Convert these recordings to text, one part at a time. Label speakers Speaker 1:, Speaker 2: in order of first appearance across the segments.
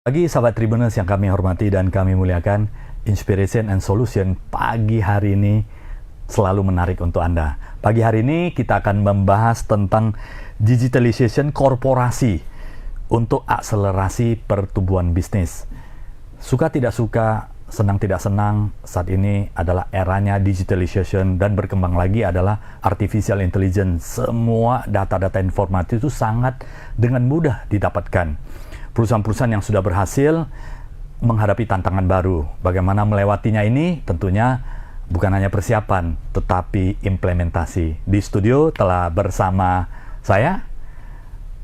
Speaker 1: Bagi sahabat Tribuners yang kami hormati dan kami muliakan, Inspiration and Solution pagi hari ini selalu menarik untuk Anda. Pagi hari ini kita akan membahas tentang digitalization korporasi untuk akselerasi pertumbuhan bisnis. Suka tidak suka, senang tidak senang, saat ini adalah eranya digitalization dan berkembang lagi adalah artificial intelligence. Semua data-data informatif itu sangat dengan mudah didapatkan. Perusahaan-perusahaan yang sudah berhasil menghadapi tantangan baru. Bagaimana melewatinya ini tentunya bukan hanya persiapan, tetapi implementasi. Di studio telah bersama saya,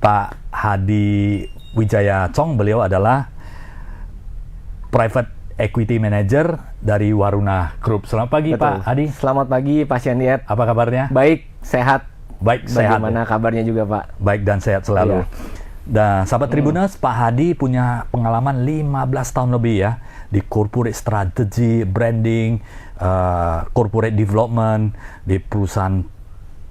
Speaker 1: Pak Hadi Wijaya Chong. Beliau adalah Private Equity Manager dari Waruna Group. Selamat pagi.
Speaker 2: Betul.
Speaker 1: Pak Hadi.
Speaker 2: Selamat pagi Pak Syaniat.
Speaker 1: Apa kabarnya?
Speaker 2: Baik, sehat.
Speaker 1: Baik, sehat.
Speaker 2: Bagaimana kabarnya juga Pak?
Speaker 1: Baik dan sehat selalu.
Speaker 2: Iya.
Speaker 1: Dan sahabat Tribuners, Pak Hadi punya pengalaman 15 tahun lebih ya di corporate strategy, branding, corporate development di perusahaan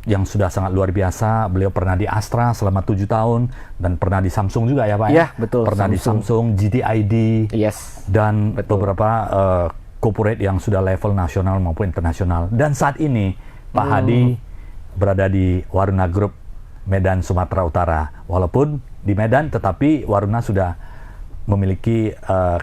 Speaker 1: yang sudah sangat luar biasa. Beliau pernah di Astra selama 7 tahun dan pernah di Samsung juga ya Pak?
Speaker 2: Iya, betul.
Speaker 1: Pernah di Samsung, GTID,
Speaker 2: Yes.
Speaker 1: dan
Speaker 2: betul.
Speaker 1: beberapa corporate yang sudah level nasional maupun internasional. Dan saat ini Pak Hadi berada di Waruna Group Medan, Sumatera Utara. Walaupun di Medan, tetapi Waruna sudah memiliki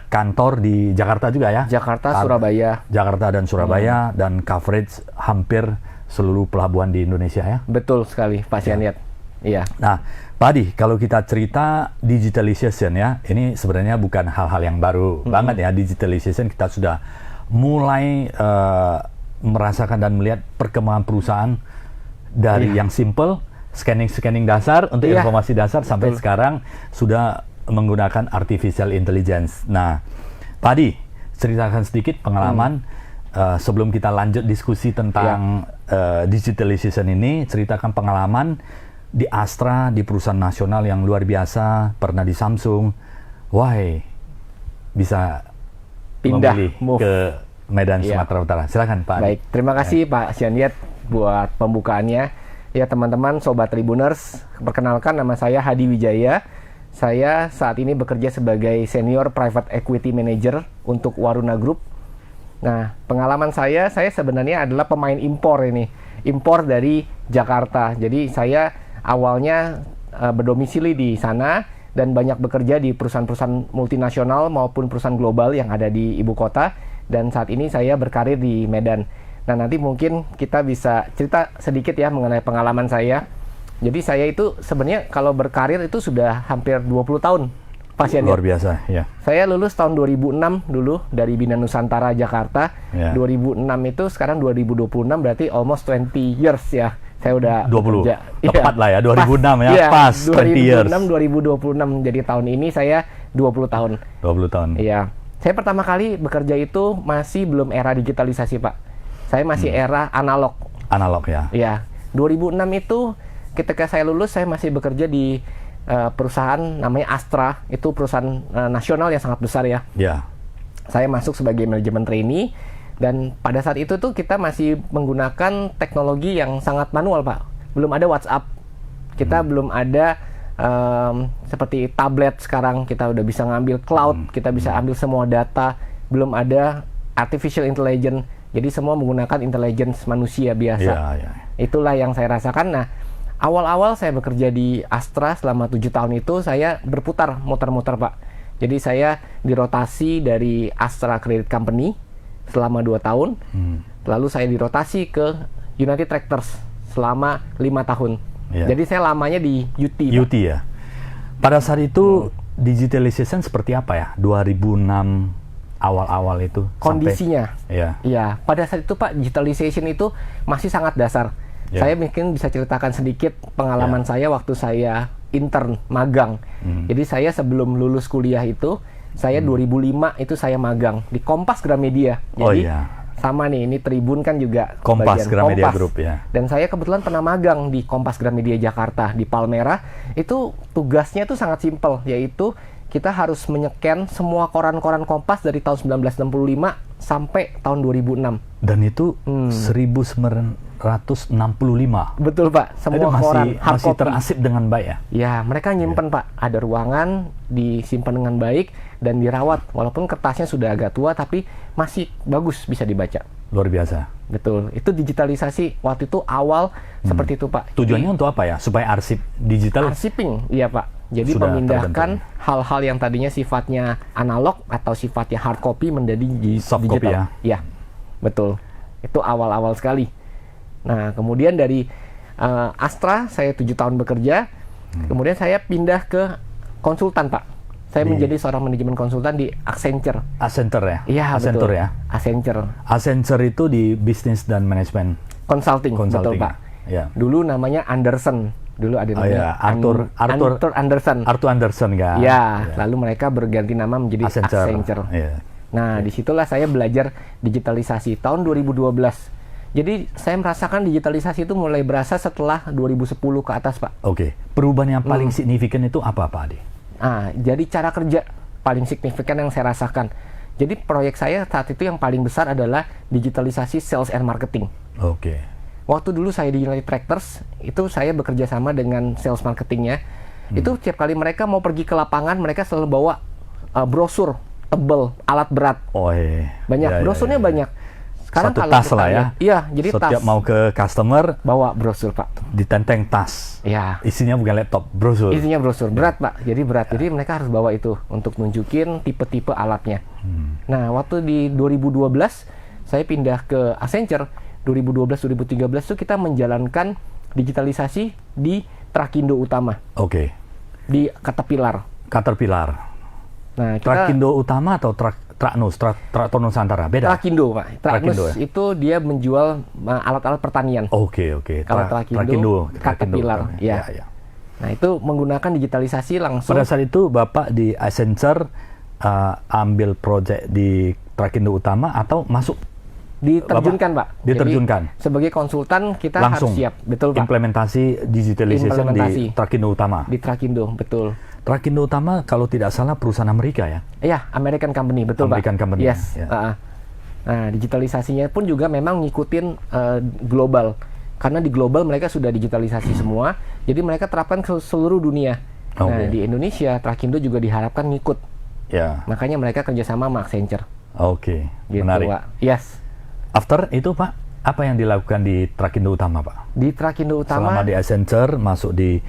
Speaker 1: kantor di Jakarta juga ya?
Speaker 2: Jakarta, Surabaya.
Speaker 1: Jakarta dan Surabaya, dan coverage hampir seluruh pelabuhan di Indonesia ya?
Speaker 2: Betul sekali Pak Syaniat. Iya.
Speaker 1: Nah, Pak Hadi, kalau kita cerita digitalization ya, ini sebenarnya bukan hal-hal yang baru banget ya. Digitalization kita sudah mulai merasakan dan melihat perkembangan perusahaan dari yang simple, scanning dasar untuk informasi dasar sampai sekarang sudah menggunakan artificial intelligence. Nah, Pak Hadi, ceritakan sedikit pengalaman sebelum kita lanjut diskusi tentang digitalization ini. Ceritakan pengalaman di Astra, di perusahaan nasional yang luar biasa, pernah di Samsung. Why bisa
Speaker 2: Pindah,
Speaker 1: memilih
Speaker 2: move
Speaker 1: ke Medan, Sumatera Utara? Silakan Pak Hadi.
Speaker 2: Baik, terima kasih Pak Syaniat buat pembukaannya. Ya teman-teman, Sobat Tribuners, perkenalkan nama saya Hadi Wijaya. Saya saat ini bekerja sebagai Senior Private Equity Manager untuk Waruna Group. Nah, pengalaman saya sebenarnya adalah pemain impor ini. Impor dari Jakarta. Jadi saya awalnya berdomisili di sana dan banyak bekerja di perusahaan-perusahaan multinasional maupun perusahaan global yang ada di ibu kota. Dan saat ini saya berkarir di Medan. Nah, nanti mungkin kita bisa cerita sedikit ya mengenai pengalaman saya. Jadi saya itu sebenarnya kalau berkarir itu sudah hampir 20 tahun. Pasien
Speaker 1: Luar biasa, ya.
Speaker 2: Saya lulus tahun 2006 dulu dari Bina Nusantara Jakarta. 2006 itu sekarang 2026 berarti almost 20 years ya. Saya udah
Speaker 1: 20.
Speaker 2: bekerja.
Speaker 1: Tepat lah ya, 2006 ya.
Speaker 2: Iya,
Speaker 1: Pas 20 years.
Speaker 2: 2026. Jadi tahun ini saya 20 tahun.
Speaker 1: 20 tahun.
Speaker 2: Iya. Saya pertama kali bekerja itu masih belum era digitalisasi, Pak. Saya masih era analog.
Speaker 1: Analog ya?
Speaker 2: Iya. 2006 itu ketika saya lulus, saya masih bekerja di perusahaan namanya Astra. Itu perusahaan nasional yang sangat besar ya.
Speaker 1: Iya.
Speaker 2: Saya masuk sebagai manajemen trainee. Dan pada saat itu tuh kita masih menggunakan teknologi yang sangat manual, Pak. Belum ada WhatsApp. Kita belum ada seperti tablet sekarang. Kita udah bisa ngambil cloud. Kita bisa ambil semua data. Belum ada artificial intelligence. Jadi semua menggunakan intelligence manusia biasa. Itulah yang saya rasakan. Nah, awal-awal saya bekerja di Astra selama 7 tahun itu saya berputar muter-muter, Pak. Jadi saya dirotasi dari Astra Credit Company selama 2 tahun. Lalu saya dirotasi ke United Tractors selama 5 tahun. Jadi saya lamanya di UT.
Speaker 1: UT ya. Pada saat itu digitalization seperti apa ya? 2006 awal-awal itu
Speaker 2: Kondisinya.
Speaker 1: Iya.
Speaker 2: Iya, pada saat itu Pak, digitalization itu masih sangat dasar.
Speaker 1: Ya.
Speaker 2: Saya mungkin bisa ceritakan sedikit pengalaman saya waktu saya intern magang. Jadi saya sebelum lulus kuliah itu, saya 2005 itu saya magang di Kompas Gramedia.
Speaker 1: Oh
Speaker 2: Jadi
Speaker 1: iya.
Speaker 2: sama nih, ini Tribun kan juga
Speaker 1: Kompas
Speaker 2: bagian
Speaker 1: Gramedia
Speaker 2: Kompas.
Speaker 1: Group ya.
Speaker 2: Dan saya kebetulan pernah magang di Kompas Gramedia Jakarta di Palmerah. Itu tugasnya tuh sangat simpel, yaitu kita harus menyeken semua koran-koran Kompas dari tahun 1965 sampai tahun 2006.
Speaker 1: Dan itu 1965.
Speaker 2: Betul Pak, semua
Speaker 1: Itu
Speaker 2: koran hard
Speaker 1: masih
Speaker 2: copy.
Speaker 1: terarsip dengan baik ya.
Speaker 2: Ya, mereka nyimpen Pak, ada ruangan disimpan dengan baik dan dirawat. Walaupun kertasnya sudah agak tua, tapi masih bagus, bisa dibaca.
Speaker 1: Luar biasa.
Speaker 2: Betul, itu digitalisasi waktu itu awal seperti itu Pak.
Speaker 1: Tujuannya untuk apa ya? Supaya arsip digital.
Speaker 2: Arsiping, iya Pak. Jadi
Speaker 1: Sudah
Speaker 2: memindahkan
Speaker 1: terbentuk.
Speaker 2: hal-hal yang tadinya sifatnya analog atau sifatnya hard copy menjadi
Speaker 1: Soft copy
Speaker 2: digital. Ya, betul. Itu awal-awal sekali. Nah, kemudian dari Astra saya 7 tahun bekerja. Kemudian saya pindah ke konsultan Pak. Saya menjadi seorang manajemen konsultan di Accenture.
Speaker 1: Accenture ya?
Speaker 2: Iya,
Speaker 1: Accenture
Speaker 2: betul.
Speaker 1: ya?
Speaker 2: Accenture
Speaker 1: Accenture itu di bisnis dan manajemen
Speaker 2: Consulting, betul
Speaker 1: consulting.
Speaker 2: Pak.
Speaker 1: Ya.
Speaker 2: Dulu namanya Anderson. Dulu ada namanya
Speaker 1: iya. Arthur
Speaker 2: Anderson.
Speaker 1: Arthur Anderson kan?
Speaker 2: Ya, lalu mereka berganti nama menjadi
Speaker 1: Accenture.
Speaker 2: Accenture.
Speaker 1: Iya.
Speaker 2: Nah, disitulah saya belajar digitalisasi tahun 2012. Jadi saya merasakan digitalisasi itu mulai berasa setelah 2010 ke atas, Pak.
Speaker 1: Oke. Perubahan yang paling signifikan itu apa, Pak Adi?
Speaker 2: Nah, jadi cara kerja paling signifikan yang saya rasakan. Jadi proyek saya saat itu yang paling besar adalah digitalisasi sales and marketing.
Speaker 1: Oke.
Speaker 2: Waktu dulu saya di United Tractors, itu saya bekerja sama dengan sales marketingnya. Itu tiap kali mereka mau pergi ke lapangan, mereka selalu bawa brosur tebel, alat berat.
Speaker 1: Oh iya.
Speaker 2: Banyak,
Speaker 1: Ya, ya,
Speaker 2: brosurnya
Speaker 1: ya.
Speaker 2: banyak. Sekarang
Speaker 1: Satu
Speaker 2: kalau
Speaker 1: tas
Speaker 2: kita
Speaker 1: lah ya.
Speaker 2: lihat- Iya, jadi
Speaker 1: Setiap
Speaker 2: tas.
Speaker 1: mau ke customer,
Speaker 2: Bawa brosur, Pak.
Speaker 1: ditenteng tas.
Speaker 2: Iya.
Speaker 1: Isinya bukan laptop, brosur.
Speaker 2: Isinya brosur. Berat, Pak. Jadi berat. Jadi mereka harus bawa itu untuk nunjukin tipe-tipe alatnya. Nah, waktu di 2012, saya pindah ke Accenture. 2012-2013 itu kita menjalankan digitalisasi di Trakindo Utama.
Speaker 1: Oke.
Speaker 2: Di Caterpillar.
Speaker 1: Caterpillar.
Speaker 2: Nah, kita...
Speaker 1: Trakindo Utama atau Traknus, Traktor Nusantara? Beda?
Speaker 2: Trakindo, Pak.
Speaker 1: Trakindo,
Speaker 2: Traknus
Speaker 1: ya?
Speaker 2: itu dia menjual alat-alat pertanian.
Speaker 1: Oke.
Speaker 2: Kalau Trakindo, Caterpillar.
Speaker 1: Utama.
Speaker 2: Ya.
Speaker 1: Ya.
Speaker 2: Nah, itu menggunakan digitalisasi langsung.
Speaker 1: Pada saat itu Bapak di Accenture ambil proyek di Trakindo Utama atau masuk
Speaker 2: Diterjunkan, Pak.
Speaker 1: diterjunkan?
Speaker 2: Jadi, sebagai konsultan kita
Speaker 1: Langsung
Speaker 2: harus siap. Betul, Pak.
Speaker 1: implementasi digitalization
Speaker 2: Implementasi.
Speaker 1: di Trakindo Utama?
Speaker 2: Di Trakindo, betul.
Speaker 1: Trakindo Utama kalau tidak salah perusahaan Amerika ya?
Speaker 2: Iya, American Company, betul
Speaker 1: American
Speaker 2: Pak.
Speaker 1: Company,
Speaker 2: Yes.
Speaker 1: ya.
Speaker 2: Nah, digitalisasinya pun juga memang ngikutin global. Karena di global mereka sudah digitalisasi semua, jadi mereka terapkan ke seluruh dunia. Nah,
Speaker 1: Oke.
Speaker 2: di Indonesia, Trakindo juga diharapkan ngikut.
Speaker 1: Ya.
Speaker 2: Makanya mereka kerjasama sama Accenture.
Speaker 1: Oke.
Speaker 2: Gitu,
Speaker 1: Menarik.
Speaker 2: Pak. Yes.
Speaker 1: After itu Pak, apa yang dilakukan di Trakindo Utama Pak?
Speaker 2: Di Trakindo Utama,
Speaker 1: Selama di Accenture, masuk di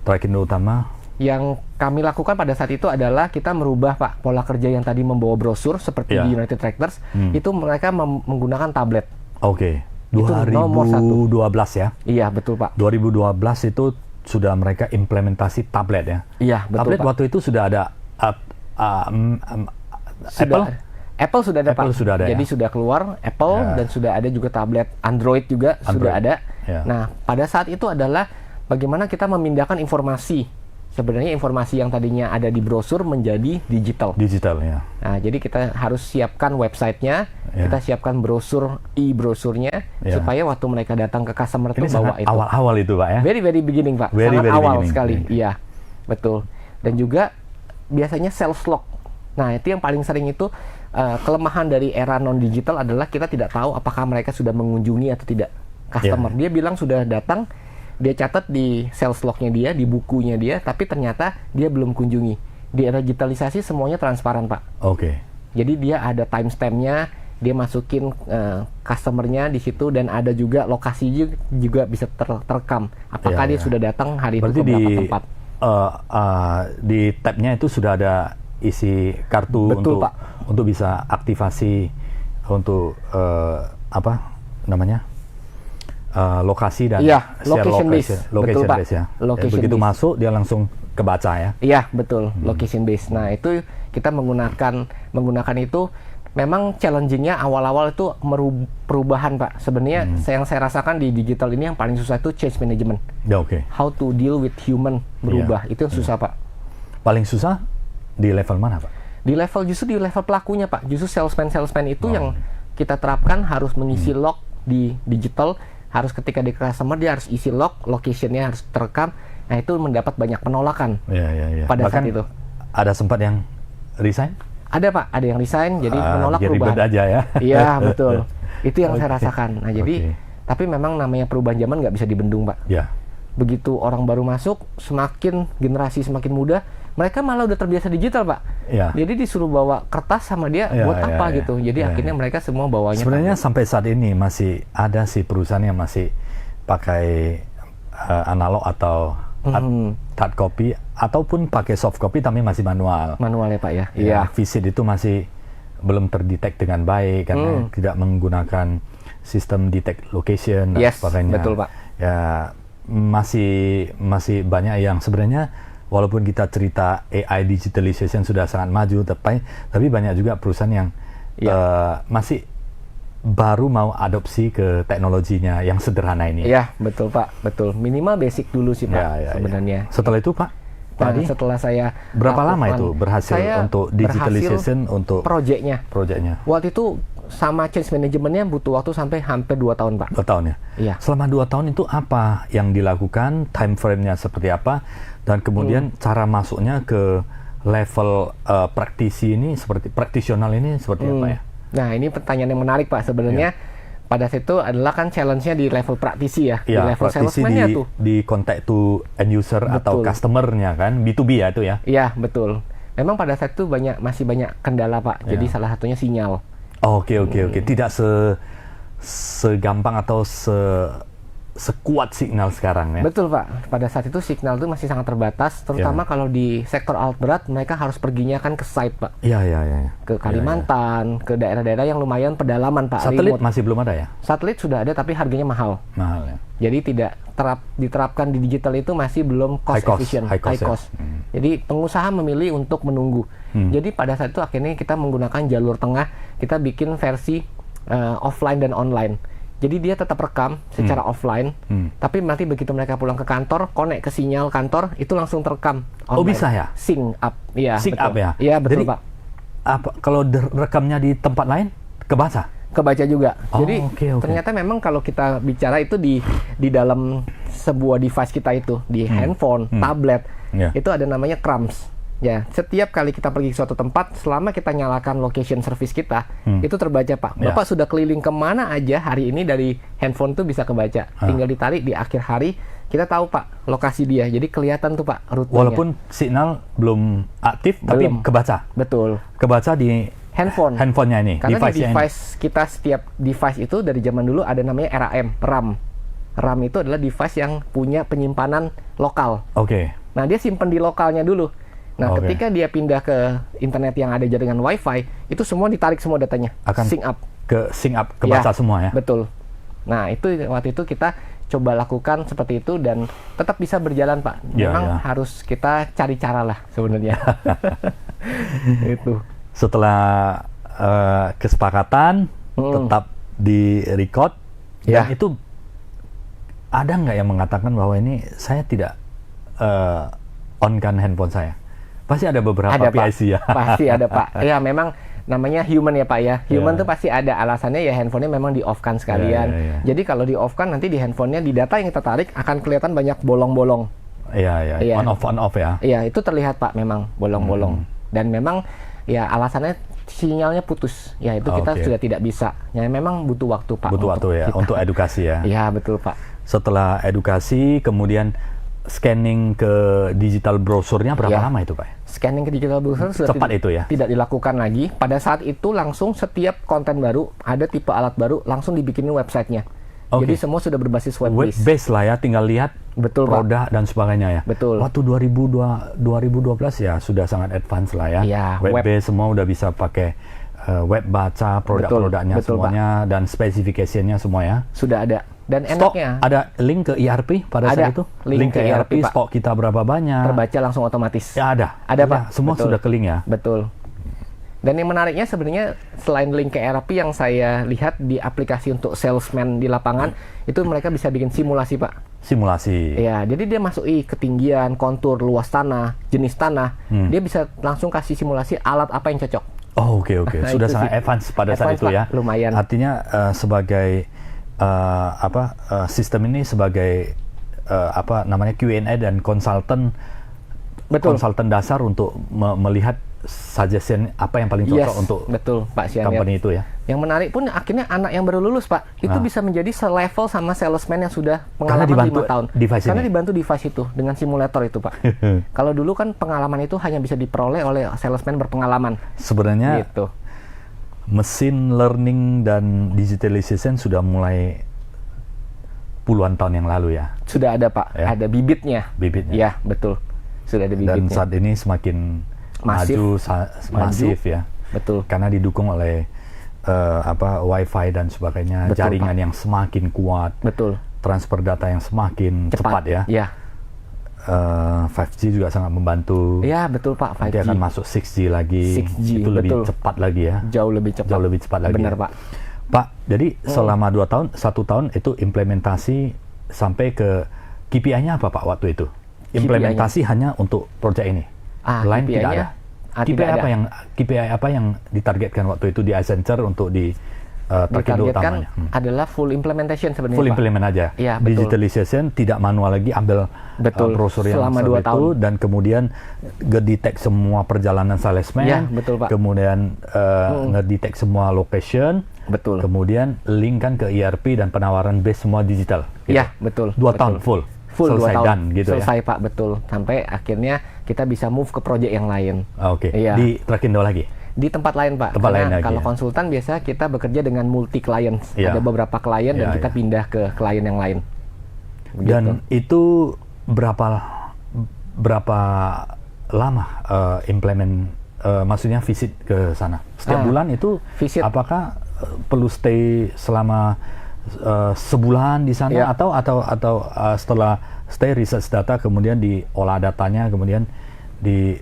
Speaker 1: Trakindo Utama.
Speaker 2: yang kami lakukan pada saat itu adalah kita merubah Pak pola kerja yang tadi membawa brosur seperti
Speaker 1: Ya.
Speaker 2: di United Tractors, itu mereka menggunakan tablet.
Speaker 1: Oke.
Speaker 2: Itu nomor satu.
Speaker 1: 2012 ya?
Speaker 2: Iya, betul Pak.
Speaker 1: 2012 itu sudah mereka implementasi tablet ya?
Speaker 2: Iya, betul
Speaker 1: Tablet
Speaker 2: Pak.
Speaker 1: waktu itu sudah ada Apple?
Speaker 2: Apple sudah ada
Speaker 1: Apple
Speaker 2: Pak.
Speaker 1: sudah ada,
Speaker 2: Jadi
Speaker 1: ya?
Speaker 2: sudah keluar Apple
Speaker 1: Ya.
Speaker 2: dan sudah ada juga tablet Android juga sudah
Speaker 1: Android,
Speaker 2: ada.
Speaker 1: ya.
Speaker 2: Nah, pada saat itu adalah bagaimana kita memindahkan informasi. Sebenarnya informasi yang tadinya ada di brosur menjadi digital.
Speaker 1: Digital ya.
Speaker 2: Nah, jadi kita harus siapkan websitenya,
Speaker 1: Ya.
Speaker 2: kita siapkan brosur e-brosurnya
Speaker 1: Ya.
Speaker 2: supaya waktu mereka datang ke customer
Speaker 1: Ini
Speaker 2: itu bawa
Speaker 1: sangat
Speaker 2: itu.
Speaker 1: awal-awal itu Pak ya?
Speaker 2: Very beginning Pak,
Speaker 1: Very
Speaker 2: sangat awal
Speaker 1: beginning.
Speaker 2: sekali. Iya, betul. Dan juga biasanya self log. Nah, itu yang paling sering itu kelemahan dari era non digital adalah kita tidak tahu apakah mereka sudah mengunjungi atau tidak customer.
Speaker 1: Ya.
Speaker 2: Dia bilang sudah datang, dia catat di sales lognya dia, di bukunya dia, tapi ternyata dia belum kunjungi. Di era digitalisasi semuanya transparan Pak.
Speaker 1: Oke.
Speaker 2: Jadi dia ada timestampnya, dia masukin customernya di situ dan ada juga lokasi juga bisa terekam. Apakah
Speaker 1: Ya,
Speaker 2: dia
Speaker 1: ya.
Speaker 2: sudah datang hari
Speaker 1: Berarti
Speaker 2: itu ke berapa tempat?
Speaker 1: di tabnya itu sudah ada isi kartu
Speaker 2: Betul, Pak.
Speaker 1: untuk bisa aktivasi untuk apa namanya lokasi dan
Speaker 2: Iya,
Speaker 1: share
Speaker 2: location base.
Speaker 1: location
Speaker 2: Betul, Pak.
Speaker 1: base ya.
Speaker 2: Location
Speaker 1: Begitu
Speaker 2: base.
Speaker 1: masuk dia langsung kebaca ya.
Speaker 2: Iya, betul, location based. Nah, itu kita menggunakan itu memang challenging-nya awal-awal itu perubahan, Pak. Sebenarnya yang saya rasakan di digital ini yang paling susah itu change management.
Speaker 1: Ya, oke.
Speaker 2: How to deal with human berubah. Itu yang susah, Pak.
Speaker 1: Paling susah di level mana, Pak?
Speaker 2: Justru di level pelakunya, Pak. Justru salesman itu yang kita terapkan harus mengisi log di digital, harus ketika di customer dia harus isi log, location-nya harus terekam. Nah, itu mendapat banyak penolakan.
Speaker 1: Iya.
Speaker 2: Pada
Speaker 1: Bahkan
Speaker 2: saat itu.
Speaker 1: ada sempat yang resign?
Speaker 2: Ada, Pak, ada yang resign jadi menolak
Speaker 1: biar
Speaker 2: perubahan.
Speaker 1: ribet aja ya.
Speaker 2: Iya, betul. Itu yang saya rasakan. Nah, jadi tapi memang namanya perubahan zaman nggak bisa dibendung, Pak.
Speaker 1: Ya.
Speaker 2: Begitu orang baru masuk, semakin generasi semakin muda, mereka malah udah terbiasa digital, Pak.
Speaker 1: Ya.
Speaker 2: Jadi disuruh bawa kertas sama dia buat apa gitu. Jadi akhirnya mereka semua bawanya.
Speaker 1: Sebenarnya sampai saat ini masih ada sih perusahaan yang masih pakai analog atau hard copy ataupun pakai soft copy tapi masih manual.
Speaker 2: Manual ya, Pak ya.
Speaker 1: Iya. Visit itu masih belum terdetek dengan baik karena tidak menggunakan sistem detect location dan sebagainya.
Speaker 2: Betul, Pak.
Speaker 1: Ya masih banyak yang sebenarnya walaupun kita cerita AI digitalization sudah sangat maju, tapi banyak juga perusahaan yang masih baru mau adopsi ke teknologinya yang sederhana ini.
Speaker 2: Iya, betul, Pak. Betul. Minimal basic dulu sih, Pak, sebenarnya.
Speaker 1: Setelah itu, Pak?
Speaker 2: Nah, setelah saya
Speaker 1: berapa lama itu berhasil untuk digitalization untuk
Speaker 2: proyeknya? Waktu itu sama change manajemennya butuh waktu sampai hampir 2 tahun, Pak.
Speaker 1: 2 tahun ya?
Speaker 2: Iya.
Speaker 1: Selama 2 tahun itu apa yang dilakukan, time frame-nya seperti apa, dan kemudian cara masuknya ke level praktisi ini, seperti praktisional ini seperti apa ya?
Speaker 2: Nah, ini pertanyaan yang menarik, Pak. Sebenarnya pada saat itu adalah kan challenge-nya di level praktisi ya, di level salesman-nya tuh.
Speaker 1: Di contact to end user atau customer-nya kan, B2B ya itu ya?
Speaker 2: Iya, betul. Memang pada saat itu masih banyak kendala, Pak. Jadi salah satunya sinyal.
Speaker 1: Oke. Tidak segampang atau sekuat signal sekarang ya?
Speaker 2: Betul, Pak. Pada saat itu signal itu masih sangat terbatas, terutama kalau di sektor alat berat mereka harus perginya kan ke site, Pak.
Speaker 1: Iya.
Speaker 2: Ke Kalimantan, ke daerah-daerah yang lumayan pedalaman, Pak.
Speaker 1: Satelit masih belum ada ya?
Speaker 2: Satelit sudah ada tapi harganya mahal.
Speaker 1: Mahal ya.
Speaker 2: Jadi tidak diterapkan di digital itu masih belum cost efficient, high cost. Jadi pengusaha memilih untuk menunggu. Jadi pada saat itu akhirnya kita menggunakan jalur tengah, kita bikin versi offline dan online. Jadi dia tetap rekam secara offline, tapi nanti begitu mereka pulang ke kantor, connect ke sinyal kantor, itu langsung terekam online.
Speaker 1: Oh, bisa ya?
Speaker 2: Sync up. Iya,
Speaker 1: Sync
Speaker 2: betul.
Speaker 1: up ya?
Speaker 2: Iya, betul,
Speaker 1: jadi,
Speaker 2: Pak.
Speaker 1: Kalau rekamnya di tempat lain, kebaca?
Speaker 2: Kebaca juga. Jadi
Speaker 1: okay.
Speaker 2: ternyata memang kalau kita bicara itu di dalam sebuah device kita itu, di handphone, tablet, itu ada namanya crumbs. Ya, setiap kali kita pergi ke suatu tempat, selama kita nyalakan location service kita, itu terbaca, Pak. Bapak sudah keliling kemana aja hari ini dari handphone tuh bisa kebaca. Tinggal ditarik di akhir hari, kita tahu, Pak, lokasi dia. Jadi kelihatan tuh, Pak, rutenya.
Speaker 1: Walaupun signal belum aktif, tapi kebaca.
Speaker 2: Betul.
Speaker 1: Kebaca di handphonenya ini.
Speaker 2: Karena di device kita, setiap device itu dari zaman dulu ada namanya RAM. RAM itu adalah device yang punya penyimpanan lokal.
Speaker 1: Oke.
Speaker 2: Nah, dia simpan di lokalnya dulu. Nah, ketika dia pindah ke internet yang ada jaringan WiFi, itu semua ditarik semua datanya.
Speaker 1: Akan
Speaker 2: sync up.
Speaker 1: Kebaca semua ya?
Speaker 2: Betul. Nah, itu waktu itu kita coba lakukan seperti itu dan tetap bisa berjalan, Pak. Memang harus kita cari cara lah sebenarnya. Itu.
Speaker 1: Setelah kesepakatan, tetap di record, dan itu ada nggak yang mengatakan bahwa ini saya tidak on-kan handphone saya? Pasti ada beberapa PIC ya.
Speaker 2: Pasti ada, Pak. Ya, memang namanya human ya, Pak ya. Human tuh pasti ada alasannya ya, handphonenya memang di-off-kan sekalian. Jadi kalau di-off-kan nanti di handphonenya, di data yang kita tarik akan kelihatan banyak bolong-bolong.
Speaker 1: Iya. On off ya.
Speaker 2: Iya, itu terlihat, Pak, memang bolong-bolong. Dan memang ya alasannya sinyalnya putus. Ya, itu kita sudah tidak bisa. Ya, memang butuh waktu, Pak.
Speaker 1: Butuh waktu ya, untuk edukasi ya.
Speaker 2: Iya, betul, Pak.
Speaker 1: Setelah edukasi, kemudian scanning ke digital browser-nya berapa lama itu, Pak?
Speaker 2: Scanning ke digital browser sudah
Speaker 1: cepat itu ya?
Speaker 2: Tidak dilakukan lagi. Pada saat itu langsung setiap konten baru, ada tipe alat baru, langsung dibikinin websitenya. Jadi semua sudah berbasis
Speaker 1: web-based lah ya, tinggal lihat produk dan sebagainya ya.
Speaker 2: Betul.
Speaker 1: Waktu 2012 ya sudah sangat advance lah ya. Web-based semua udah bisa pakai web baca produk-produknya semuanya, dan spesifikasinya semua ya.
Speaker 2: Sudah ada. Dan
Speaker 1: Stok,
Speaker 2: enaknya
Speaker 1: ada link ke ERP pada
Speaker 2: Ada,
Speaker 1: saat itu?
Speaker 2: link ke ERP, Pak.
Speaker 1: stok kita berapa banyak?
Speaker 2: terbaca langsung otomatis.
Speaker 1: Ya ada.
Speaker 2: Ada,
Speaker 1: Ya,
Speaker 2: Pak.
Speaker 1: semua
Speaker 2: Betul.
Speaker 1: sudah ke link ya.
Speaker 2: Betul. Dan yang menariknya sebenarnya selain link ke ERP yang saya lihat di aplikasi untuk salesman di lapangan, itu mereka bisa bikin simulasi, Pak.
Speaker 1: Simulasi.
Speaker 2: Ya, jadi dia masuki ketinggian, kontur, luas tanah, jenis tanah. Dia bisa langsung kasih simulasi alat apa yang cocok.
Speaker 1: Oh, oke.
Speaker 2: Nah,
Speaker 1: Sudah
Speaker 2: itu
Speaker 1: sangat
Speaker 2: sih.
Speaker 1: advance pada saat
Speaker 2: Advance,
Speaker 1: itu
Speaker 2: Pak.
Speaker 1: ya.
Speaker 2: Lumayan.
Speaker 1: Artinya sebagai sistem ini sebagai Q&A dan konsultan
Speaker 2: Betul.
Speaker 1: konsultan dasar untuk melihat suggestion apa yang paling cocok untuk
Speaker 2: betul, Pak Sian.
Speaker 1: company itu ya.
Speaker 2: Yang menarik pun akhirnya anak yang baru lulus, Pak, itu bisa menjadi selevel sama salesman yang sudah
Speaker 1: Karena
Speaker 2: pengalaman
Speaker 1: dibantu
Speaker 2: 5 tahun.
Speaker 1: device
Speaker 2: Karena
Speaker 1: ini.
Speaker 2: dibantu device itu dengan simulator itu, Pak. Kalau dulu kan pengalaman itu hanya bisa diperoleh oleh salesman berpengalaman.
Speaker 1: Sebenarnya
Speaker 2: Gitu.
Speaker 1: machine learning dan digitalization sudah mulai puluhan tahun yang lalu ya,
Speaker 2: Sudah ada, Pak.
Speaker 1: Ya.
Speaker 2: Ada bibitnya.
Speaker 1: bibitnya.
Speaker 2: Ya, betul. Sudah ada
Speaker 1: Dan
Speaker 2: bibitnya.
Speaker 1: saat ini semakin
Speaker 2: Masif.
Speaker 1: masif ya,
Speaker 2: Betul.
Speaker 1: karena didukung oleh Wi-Fi dan sebagainya,
Speaker 2: Betul,
Speaker 1: jaringan yang semakin kuat,
Speaker 2: Betul.
Speaker 1: transfer data yang semakin cepat ya.
Speaker 2: Ya.
Speaker 1: 5G juga sangat membantu.
Speaker 2: Ya, betul, Pak. 5G.
Speaker 1: Nanti akan masuk 6G lagi,
Speaker 2: 6G,
Speaker 1: itu lebih
Speaker 2: betul.
Speaker 1: cepat lagi ya.
Speaker 2: Jauh lebih cepat.
Speaker 1: Jauh lebih cepat lagi.
Speaker 2: Benar,
Speaker 1: ya.
Speaker 2: Pak.
Speaker 1: Pak, jadi selama 2 tahun, 1 tahun itu implementasi sampai ke KPI-nya apa Pak waktu itu? Implementasi hanya untuk proyek ini. Lain tidak ada.
Speaker 2: Tidak ada.
Speaker 1: KPI apa yang ditargetkan waktu itu di Accenture untuk di Trakindo
Speaker 2: Ditargetkan
Speaker 1: utamanya?
Speaker 2: adalah full implementation sebenarnya,
Speaker 1: Full
Speaker 2: Pak.
Speaker 1: implement aja.
Speaker 2: Iya, betul.
Speaker 1: Digitalization, tidak manual lagi, ambil
Speaker 2: Betul.
Speaker 1: brosur yang
Speaker 2: Selama 2
Speaker 1: seperti itu
Speaker 2: tahun.
Speaker 1: dan kemudian ngedetect semua perjalanan salesman.
Speaker 2: Iya, betul, Pak.
Speaker 1: Kemudian ngedetect semua location.
Speaker 2: Betul.
Speaker 1: Kemudian linkkan ke ERP dan penawaran base semua digital. Gitu.
Speaker 2: Iya, betul.
Speaker 1: 2
Speaker 2: betul.
Speaker 1: tahun full.
Speaker 2: Full 2
Speaker 1: Selesai
Speaker 2: tahun.
Speaker 1: done gitu
Speaker 2: Selesai,
Speaker 1: ya.
Speaker 2: Pak, betul. Sampai akhirnya kita bisa move ke project yang lain.
Speaker 1: Oke.
Speaker 2: Iya.
Speaker 1: Di Trakindo lagi.
Speaker 2: Di tempat lain, Pak.
Speaker 1: Tempat lain
Speaker 2: Karena
Speaker 1: lagi,
Speaker 2: kalau
Speaker 1: ya.
Speaker 2: konsultan biasa kita bekerja dengan multi clients.
Speaker 1: Iya.
Speaker 2: Ada beberapa klien dan
Speaker 1: Iya,
Speaker 2: kita
Speaker 1: iya.
Speaker 2: pindah ke klien yang lain.
Speaker 1: Dan itu berapa lama implement maksudnya visit ke sana? Setiap bulan itu
Speaker 2: visit.
Speaker 1: apakah perlu stay selama sebulan di sana
Speaker 2: Iya.
Speaker 1: atau setelah stay research data kemudian diolah datanya kemudian di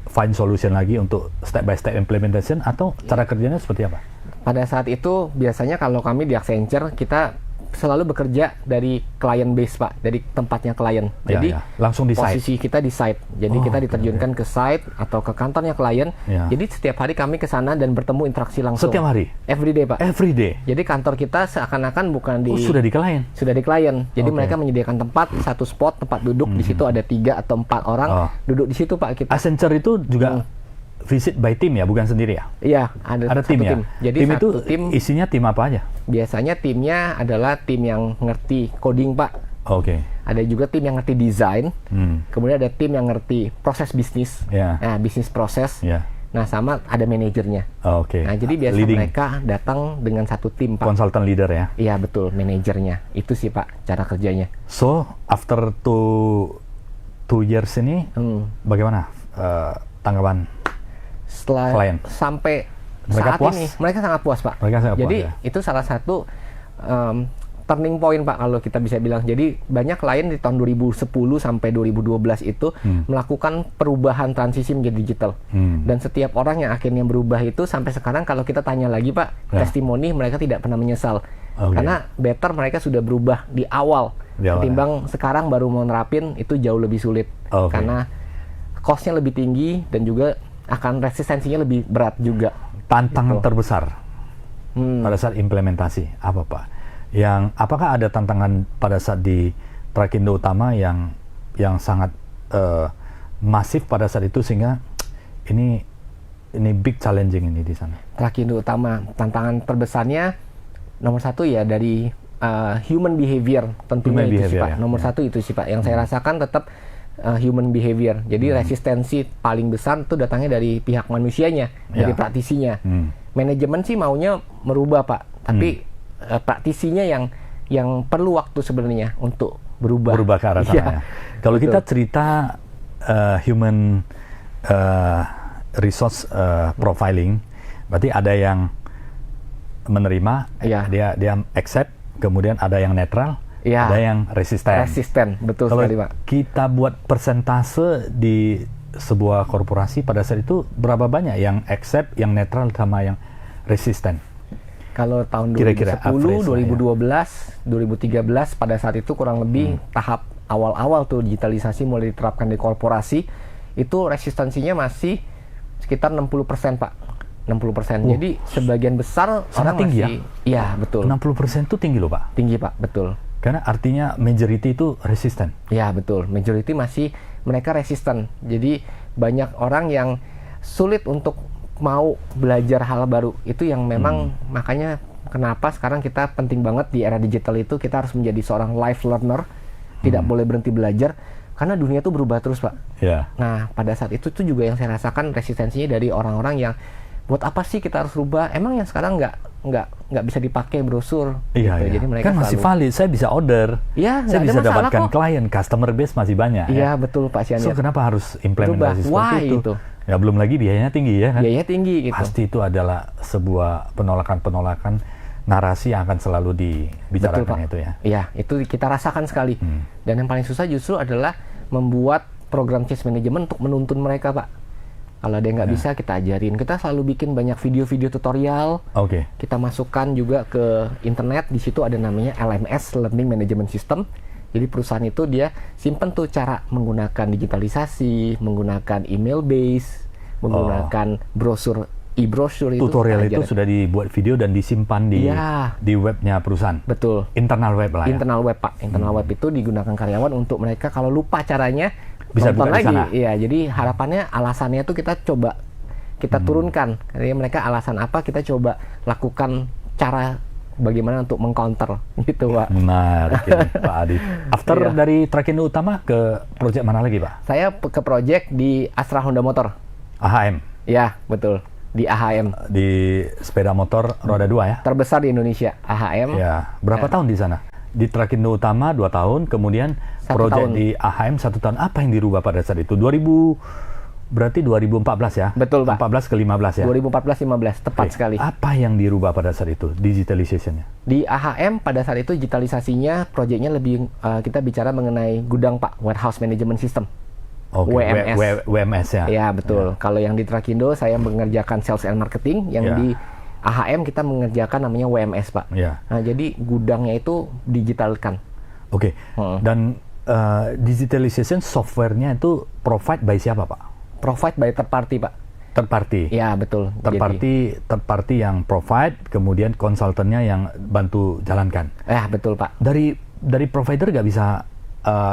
Speaker 1: find solution lagi untuk step by step implementation atau cara kerjanya seperti apa?
Speaker 2: Pada saat itu biasanya kalau kami di Accenture kita selalu bekerja dari client base, Pak, dari tempatnya klien.
Speaker 1: Ya,
Speaker 2: Jadi
Speaker 1: ya. Langsung di site.
Speaker 2: posisi kita di site. Jadi
Speaker 1: Oh,
Speaker 2: kita
Speaker 1: oke,
Speaker 2: diterjunkan ke site atau ke kantornya klien.
Speaker 1: Ya.
Speaker 2: Jadi setiap hari kami ke sana dan bertemu interaksi langsung.
Speaker 1: Setiap hari?
Speaker 2: Every day, Pak.
Speaker 1: Every day.
Speaker 2: Jadi kantor kita seakan-akan bukan di
Speaker 1: Sudah di klien.
Speaker 2: sudah di klien. Jadi
Speaker 1: Oke.
Speaker 2: mereka menyediakan tempat, satu spot tempat duduk. Di situ ada 3 atau 4 orang
Speaker 1: Oh.
Speaker 2: duduk di situ, Pak, kita.
Speaker 1: Accenture itu juga visit by team ya, bukan sendiri ya?
Speaker 2: Iya,
Speaker 1: Ada
Speaker 2: satu
Speaker 1: tim ya?
Speaker 2: Jadi
Speaker 1: tim itu
Speaker 2: satu tim
Speaker 1: isinya tim apa aja?
Speaker 2: biasanya timnya adalah tim yang ngerti coding, Pak.
Speaker 1: Oke.
Speaker 2: Ada juga tim yang ngerti desain.
Speaker 1: Hmm.
Speaker 2: Kemudian ada tim yang ngerti proses bisnis.
Speaker 1: Ya.
Speaker 2: Nah, bisnis proses.
Speaker 1: Ya.
Speaker 2: Nah, sama ada manajernya.
Speaker 1: Oke.
Speaker 2: Nah, jadi biasa
Speaker 1: Leading.
Speaker 2: mereka datang dengan satu tim, Pak.
Speaker 1: Consultant leader ya.
Speaker 2: Iya, betul, manajernya. Itu sih, Pak, cara kerjanya.
Speaker 1: So after two years ini bagaimana tanggapan?
Speaker 2: Setelah
Speaker 1: Klien.
Speaker 2: sampai
Speaker 1: Mereka
Speaker 2: saat
Speaker 1: puas?
Speaker 2: ini, mereka sangat puas, Pak.
Speaker 1: Mereka sangat
Speaker 2: Jadi
Speaker 1: puas, ya?
Speaker 2: itu salah satu turning point, Pak, kalau kita bisa bilang. Jadi banyak klien di tahun 2010 sampai 2012 itu melakukan perubahan transisi menjadi digital. Dan setiap orang yang akhirnya berubah itu sampai sekarang kalau kita tanya lagi, Pak,
Speaker 1: Ya.
Speaker 2: testimoni mereka tidak pernah menyesal.
Speaker 1: Oke.
Speaker 2: Karena better mereka sudah berubah di awal.
Speaker 1: Di awal,
Speaker 2: Ketimbang sekarang baru mau nerapin itu jauh lebih sulit.
Speaker 1: Oke.
Speaker 2: Karena cost-nya lebih tinggi dan juga akan resistensinya lebih berat juga.
Speaker 1: Tantangan
Speaker 2: Gitu.
Speaker 1: terbesar pada saat implementasi apa Pak? Apakah ada tantangan pada saat di Trakindo utama yang sangat masif pada saat itu sehingga ini big challenging ini di sana?
Speaker 2: Trakindo utama tantangan terbesarnya nomor 1 ya dari human behavior tentunya
Speaker 1: Human
Speaker 2: itu sih,
Speaker 1: behavior,
Speaker 2: Pak.
Speaker 1: ya.
Speaker 2: Nomor 1 itu sih, Pak, yang saya rasakan tetap human behavior. Jadi resistensi paling besar itu datangnya dari pihak manusianya, dari
Speaker 1: Ya.
Speaker 2: praktisinya. Manajemen sih maunya merubah, Pak, tapi praktisinya yang perlu waktu sebenarnya untuk berubah
Speaker 1: ke arah sana
Speaker 2: Iya,
Speaker 1: ya. Kalau
Speaker 2: betul.
Speaker 1: kita cerita human resource profiling, berarti ada yang menerima,
Speaker 2: Iya.
Speaker 1: dia accept, kemudian ada yang netral,
Speaker 2: Iya.
Speaker 1: ada yang resisten.
Speaker 2: Resisten, betul
Speaker 1: Kalau
Speaker 2: sekali Pak.
Speaker 1: kita buat persentase di sebuah korporasi pada saat itu berapa banyak yang accept, yang netral sama yang resisten?
Speaker 2: Kalau tahun
Speaker 1: Kira-kira
Speaker 2: 2010,
Speaker 1: average lah
Speaker 2: 2012, 2013 pada saat itu kurang lebih tahap awal-awal tuh digitalisasi mulai diterapkan di korporasi, itu resistensinya masih sekitar 60% Pak. 60%. Jadi sebagian besar
Speaker 1: Sangat
Speaker 2: orang
Speaker 1: tinggi
Speaker 2: masih iya, betul.
Speaker 1: 60% itu tinggi loh Pak.
Speaker 2: Tinggi Pak, betul.
Speaker 1: Karena artinya majority itu resisten.
Speaker 2: Ya, betul. Majority masih mereka resisten. Jadi banyak orang yang sulit untuk mau belajar hal baru. Itu yang memang makanya kenapa sekarang kita penting banget di era digital itu kita harus menjadi seorang life learner, tidak boleh berhenti belajar karena dunia itu berubah terus, Pak.
Speaker 1: Ya.
Speaker 2: Nah, pada saat itu tuh juga yang saya rasakan resistensinya dari orang-orang yang buat apa sih kita harus rubah? Emang yang sekarang nggak bisa dipakai brosur.
Speaker 1: Iya,
Speaker 2: gitu.
Speaker 1: iya.
Speaker 2: Jadi mereka
Speaker 1: Kan masih
Speaker 2: selalu,
Speaker 1: valid, saya bisa order.
Speaker 2: Iya,
Speaker 1: Saya
Speaker 2: nggak ada
Speaker 1: bisa
Speaker 2: masalah
Speaker 1: dapatkan
Speaker 2: kok.
Speaker 1: klien, customer base masih banyak.
Speaker 2: Iya,
Speaker 1: ya.
Speaker 2: betul Pak Sian.
Speaker 1: So kenapa harus implementasi
Speaker 2: Berubah.
Speaker 1: seperti
Speaker 2: Why
Speaker 1: itu?
Speaker 2: itu?
Speaker 1: Ya belum lagi biayanya tinggi ya kan?
Speaker 2: Biayanya tinggi gitu.
Speaker 1: Pasti itu adalah sebuah penolakan-penolakan narasi yang akan selalu dibicarakan
Speaker 2: Betul, Pak.
Speaker 1: itu ya.
Speaker 2: Iya, itu kita rasakan sekali. Dan yang paling susah justru adalah membuat program change management untuk menuntun mereka, Pak. Kalau ada yang nggak bisa, kita ajarin. Kita selalu bikin banyak video-video tutorial.
Speaker 1: Oke.
Speaker 2: Kita masukkan juga ke internet. Di situ ada namanya LMS, Learning Management System. Jadi perusahaan itu dia simpen tuh cara menggunakan digitalisasi, menggunakan email base, menggunakan brosur, e-brosur itu.
Speaker 1: Tutorial
Speaker 2: kita
Speaker 1: itu
Speaker 2: ajarin.
Speaker 1: sudah dibuat video dan disimpan di
Speaker 2: Iya.
Speaker 1: di webnya perusahaan.
Speaker 2: Betul.
Speaker 1: Internal web lah ya.
Speaker 2: Internal web Pak, internal web itu digunakan karyawan untuk mereka kalau lupa caranya
Speaker 1: Bisa
Speaker 2: nonton
Speaker 1: buka di
Speaker 2: lagi.
Speaker 1: sana.
Speaker 2: Iya, jadi harapannya alasannya itu kita coba kita turunkan. Jadi mereka alasan apa kita coba lakukan cara bagaimana untuk mengcounter gitu Pak.
Speaker 1: Menarik ini, Pak Adi. After
Speaker 2: Iya.
Speaker 1: dari Trakindo Utama ke project mana lagi Pak?
Speaker 2: Saya ke project di Astra Honda Motor.
Speaker 1: AHM.
Speaker 2: Ya, betul. Di AHM.
Speaker 1: Di sepeda motor roda 2 ya?
Speaker 2: Terbesar di Indonesia, AHM.
Speaker 1: Ya. Berapa tahun di sana? Di Trakindo Utama 2 tahun, kemudian
Speaker 2: 1
Speaker 1: project
Speaker 2: tahun.
Speaker 1: di AHM 1 tahun. Apa yang dirubah pada saat itu? Berarti 2014 ya?
Speaker 2: Betul, Pak.
Speaker 1: 14 ke 15 ya?
Speaker 2: 2014-15, tepat
Speaker 1: Oke.
Speaker 2: sekali.
Speaker 1: Apa yang dirubah pada saat itu? Digitalization-nya?
Speaker 2: Di AHM pada saat itu digitalisasinya proyeknya lebih kita bicara mengenai gudang Pak, warehouse management system.
Speaker 1: Oke,
Speaker 2: WMS.
Speaker 1: WMS ya?
Speaker 2: Ya betul. Kalau yang di Trakindo saya mengerjakan sales and marketing, yang
Speaker 1: Ya.
Speaker 2: di AHM kita mengerjakan namanya WMS Pak.
Speaker 1: Ya.
Speaker 2: Nah jadi gudangnya itu digitalkan.
Speaker 1: Oke. Dan digitalization software-nya itu provide by siapa Pak?
Speaker 2: Provide by third party Pak.
Speaker 1: Third party?
Speaker 2: Ya betul.
Speaker 1: Third party yang provide, kemudian konsultannya yang bantu jalankan.
Speaker 2: Ya betul Pak.
Speaker 1: Dari provider nggak bisa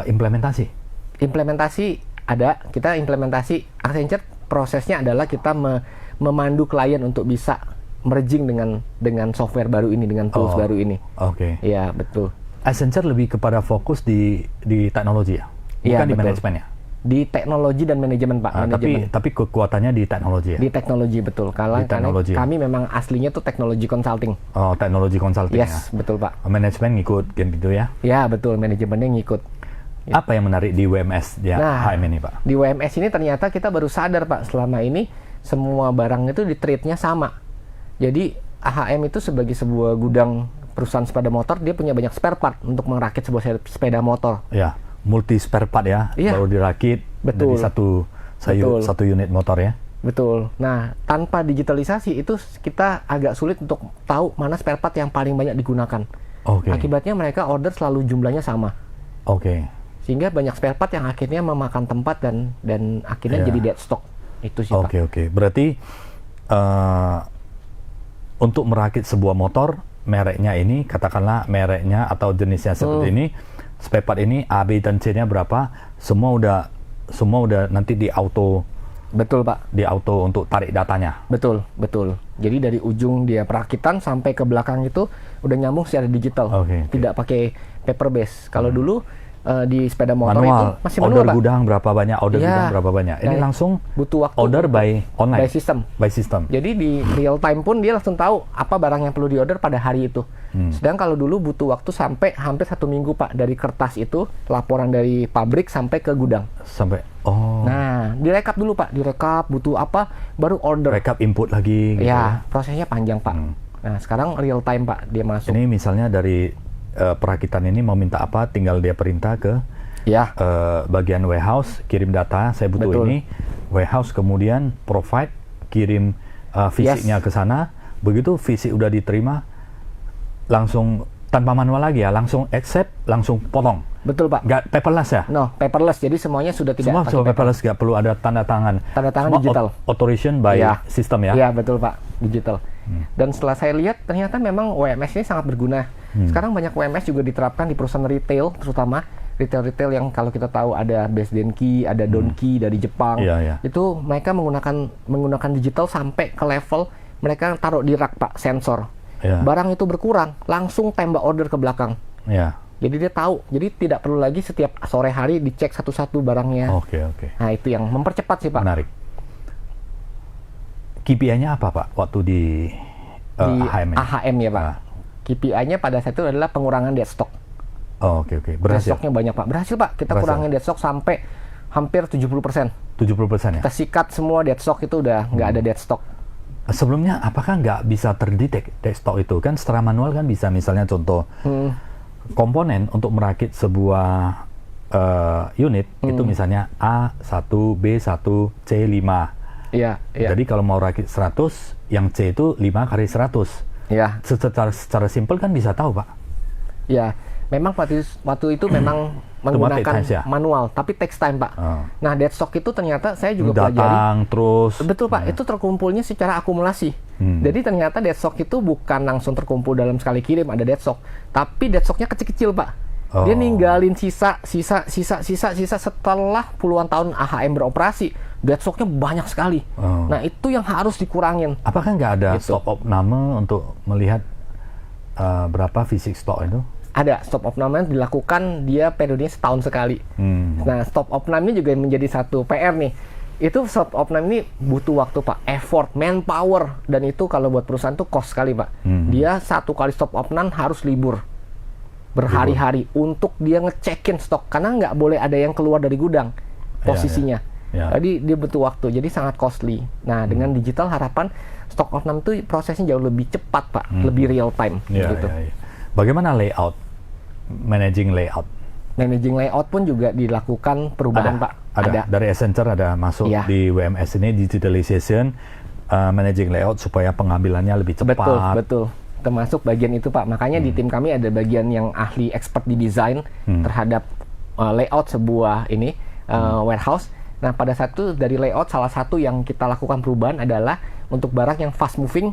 Speaker 1: implementasi?
Speaker 2: Implementasi ada, kita implementasi Accenture prosesnya adalah kita memandu klien untuk bisa merging dengan software baru ini, dengan tools baru ini.
Speaker 1: Oke.
Speaker 2: Iya betul.
Speaker 1: Accenture lebih kepada fokus di teknologi ya,
Speaker 2: Iya,
Speaker 1: bukan di
Speaker 2: betul.
Speaker 1: manajemen ya.
Speaker 2: Di teknologi dan manajemen Pak. Manajemen.
Speaker 1: Tapi kekuatannya di teknologi ya.
Speaker 2: Di teknologi betul. Karena
Speaker 1: teknologi.
Speaker 2: kami memang aslinya tuh teknologi consulting.
Speaker 1: Oh, teknologi consulting ya.
Speaker 2: Yes, betul Pak.
Speaker 1: Manajemen ngikut gitu ya.
Speaker 2: Ya betul, manajemennya ngikut.
Speaker 1: Apa yang menarik di WMS di
Speaker 2: Nah,
Speaker 1: HM ini Pak?
Speaker 2: Di WMS ini ternyata kita baru sadar Pak, selama ini semua barang itu di treatnya sama. Jadi AHM itu sebagai sebuah gudang perusahaan sepeda motor, dia punya banyak spare part untuk merakit sebuah sepeda motor.
Speaker 1: Ya, multi spare part ya,
Speaker 2: Iya.
Speaker 1: baru dirakit
Speaker 2: Betul.
Speaker 1: dari satu unit motor ya.
Speaker 2: Betul. Nah, tanpa digitalisasi itu kita agak sulit untuk tahu mana spare part yang paling banyak digunakan.
Speaker 1: Oke.
Speaker 2: Akibatnya mereka order selalu jumlahnya sama.
Speaker 1: Oke.
Speaker 2: Sehingga banyak spare part yang akhirnya memakan tempat dan akhirnya
Speaker 1: Iya.
Speaker 2: jadi dead stock. Itu sih Pak.
Speaker 1: Oke. Berarti untuk merakit sebuah motor, mereknya ini, katakanlah mereknya atau jenisnya seperti ini, spare part ini A, B, dan C-nya berapa, semua udah nanti di auto
Speaker 2: Betul Pak.
Speaker 1: untuk tarik datanya.
Speaker 2: Betul. Jadi dari ujung dia perakitan sampai ke belakang itu udah nyambung secara digital.
Speaker 1: Oke.
Speaker 2: Tidak pakai paper base. Kalau dulu di sepeda motor
Speaker 1: Manual,
Speaker 2: itu masih
Speaker 1: order
Speaker 2: manual Pak.
Speaker 1: gudang berapa banyak,
Speaker 2: Iya.
Speaker 1: gudang berapa banyak. Ini
Speaker 2: Dan
Speaker 1: langsung
Speaker 2: butuh waktu
Speaker 1: order by online,
Speaker 2: by system.
Speaker 1: by system.
Speaker 2: Jadi di real time pun dia langsung tahu apa barang yang perlu diorder pada hari itu. Sedang kalau dulu butuh waktu sampai hampir 1 minggu Pak, dari kertas itu laporan dari pabrik sampai ke gudang.
Speaker 1: Sampai
Speaker 2: Nah, direkap dulu Pak, direkap butuh apa, baru order.
Speaker 1: rekap input lagi gitu
Speaker 2: Ya, prosesnya panjang Pak. Nah, sekarang real time Pak, dia masuk.
Speaker 1: Ini misalnya dari perakitan ini mau minta apa, tinggal dia perintah ke
Speaker 2: Ya.
Speaker 1: bagian warehouse, kirim data, saya butuh
Speaker 2: Betul.
Speaker 1: ini, warehouse kemudian provide, kirim fisiknya ke sana, begitu fisik udah diterima, langsung tanpa manual lagi ya, langsung accept, langsung potong.
Speaker 2: Betul Pak.
Speaker 1: Nggak paperless ya?
Speaker 2: No, paperless. Jadi semuanya sudah tidak
Speaker 1: Semua
Speaker 2: pakai paper.
Speaker 1: paperless, nggak perlu ada tanda tangan.
Speaker 2: Tanda tangan
Speaker 1: Semua
Speaker 2: digital.
Speaker 1: Authorization by
Speaker 2: Iya.
Speaker 1: system ya?
Speaker 2: Iya betul Pak, digital. Dan setelah saya lihat ternyata memang WMS ini sangat berguna. Sekarang banyak WMS juga diterapkan di perusahaan retail, terutama retail-retail yang kalau kita tahu ada Best Denki, ada Donki dari Jepang.
Speaker 1: Iya, iya.
Speaker 2: Itu mereka menggunakan digital sampai ke level mereka taruh di rak Pak, sensor.
Speaker 1: Iya.
Speaker 2: Barang itu berkurang, langsung tembak order ke belakang.
Speaker 1: Ya.
Speaker 2: Jadi dia tahu, jadi tidak perlu lagi setiap sore hari dicek satu-satu barangnya.
Speaker 1: Oke, oke.
Speaker 2: Nah itu yang mempercepat sih Pak.
Speaker 1: Menarik. KPI-nya apa Pak waktu di
Speaker 2: Di
Speaker 1: AHM ini?
Speaker 2: AHM ya Pak.
Speaker 1: Ah.
Speaker 2: KPI-nya pada saat itu adalah pengurangan dead stock.
Speaker 1: Oh, oke, oke.
Speaker 2: Dead
Speaker 1: Berhasil?
Speaker 2: stocknya banyak Pak. Berhasil Pak. Kita
Speaker 1: Berhasil.
Speaker 2: kurangin dead stock sampai hampir 70%.
Speaker 1: 70% ya?
Speaker 2: Kita sikat semua dead stock itu udah nggak ada dead stock.
Speaker 1: Sebelumnya apakah nggak bisa terdetek dead stock itu? Kan secara manual kan bisa, misalnya contoh komponen untuk merakit sebuah unit itu misalnya A1, B1, C5.
Speaker 2: Iya, iya.
Speaker 1: Jadi kalau mau rakit 100, yang C itu 5 kali 100.
Speaker 2: Iya,
Speaker 1: Secara simpel kan bisa tahu Pak.
Speaker 2: iya. Memang waktu itu memang menggunakan
Speaker 1: times ya?
Speaker 2: manual, tapi takes time Pak.
Speaker 1: Oh.
Speaker 2: Nah, dead stock itu ternyata saya juga pelajari.
Speaker 1: Datang terus.
Speaker 2: Betul Pak, itu terkumpulnya secara akumulasi. Jadi ternyata dead stock itu bukan langsung terkumpul dalam sekali kirim ada dead stock, tapi dead stocknya kecil-kecil Pak. Dia
Speaker 1: Oh.
Speaker 2: ninggalin sisa setelah puluhan tahun AHM beroperasi. Dead stocknya banyak sekali.
Speaker 1: Oh.
Speaker 2: Nah itu yang harus dikurangin.
Speaker 1: Apakah nggak ada
Speaker 2: Gitu.
Speaker 1: stop opname untuk melihat berapa fisik stok itu?
Speaker 2: Ada stop opname dilakukan, dia periodenya setahun sekali. Nah stop opname juga menjadi satu PR nih. Itu stop opname ini butuh waktu Pak, effort, manpower, dan itu kalau buat perusahaan tuh cost sekali Pak. Dia satu kali stop opname harus libur berhari-hari untuk dia ngecekin stok karena nggak boleh ada yang keluar dari gudang posisinya.
Speaker 1: Ya.
Speaker 2: Jadi dia butuh waktu, jadi sangat costly. Nah dengan digital harapan stok opname itu prosesnya jauh lebih cepat Pak, lebih real time
Speaker 1: Ya,
Speaker 2: gitu.
Speaker 1: ya, ya. Bagaimana layout, managing layout?
Speaker 2: Managing layout pun juga dilakukan perubahan Pak.
Speaker 1: Ada. Dari Accenture ada masuk
Speaker 2: Iya.
Speaker 1: di WMS ini digitalization, managing layout supaya pengambilannya lebih cepat.
Speaker 2: Betul. Termasuk bagian itu Pak. Makanya di tim kami ada bagian yang ahli expert di desain terhadap layout sebuah ini warehouse. Nah pada saat itu dari layout salah satu yang kita lakukan perubahan adalah untuk barang yang fast moving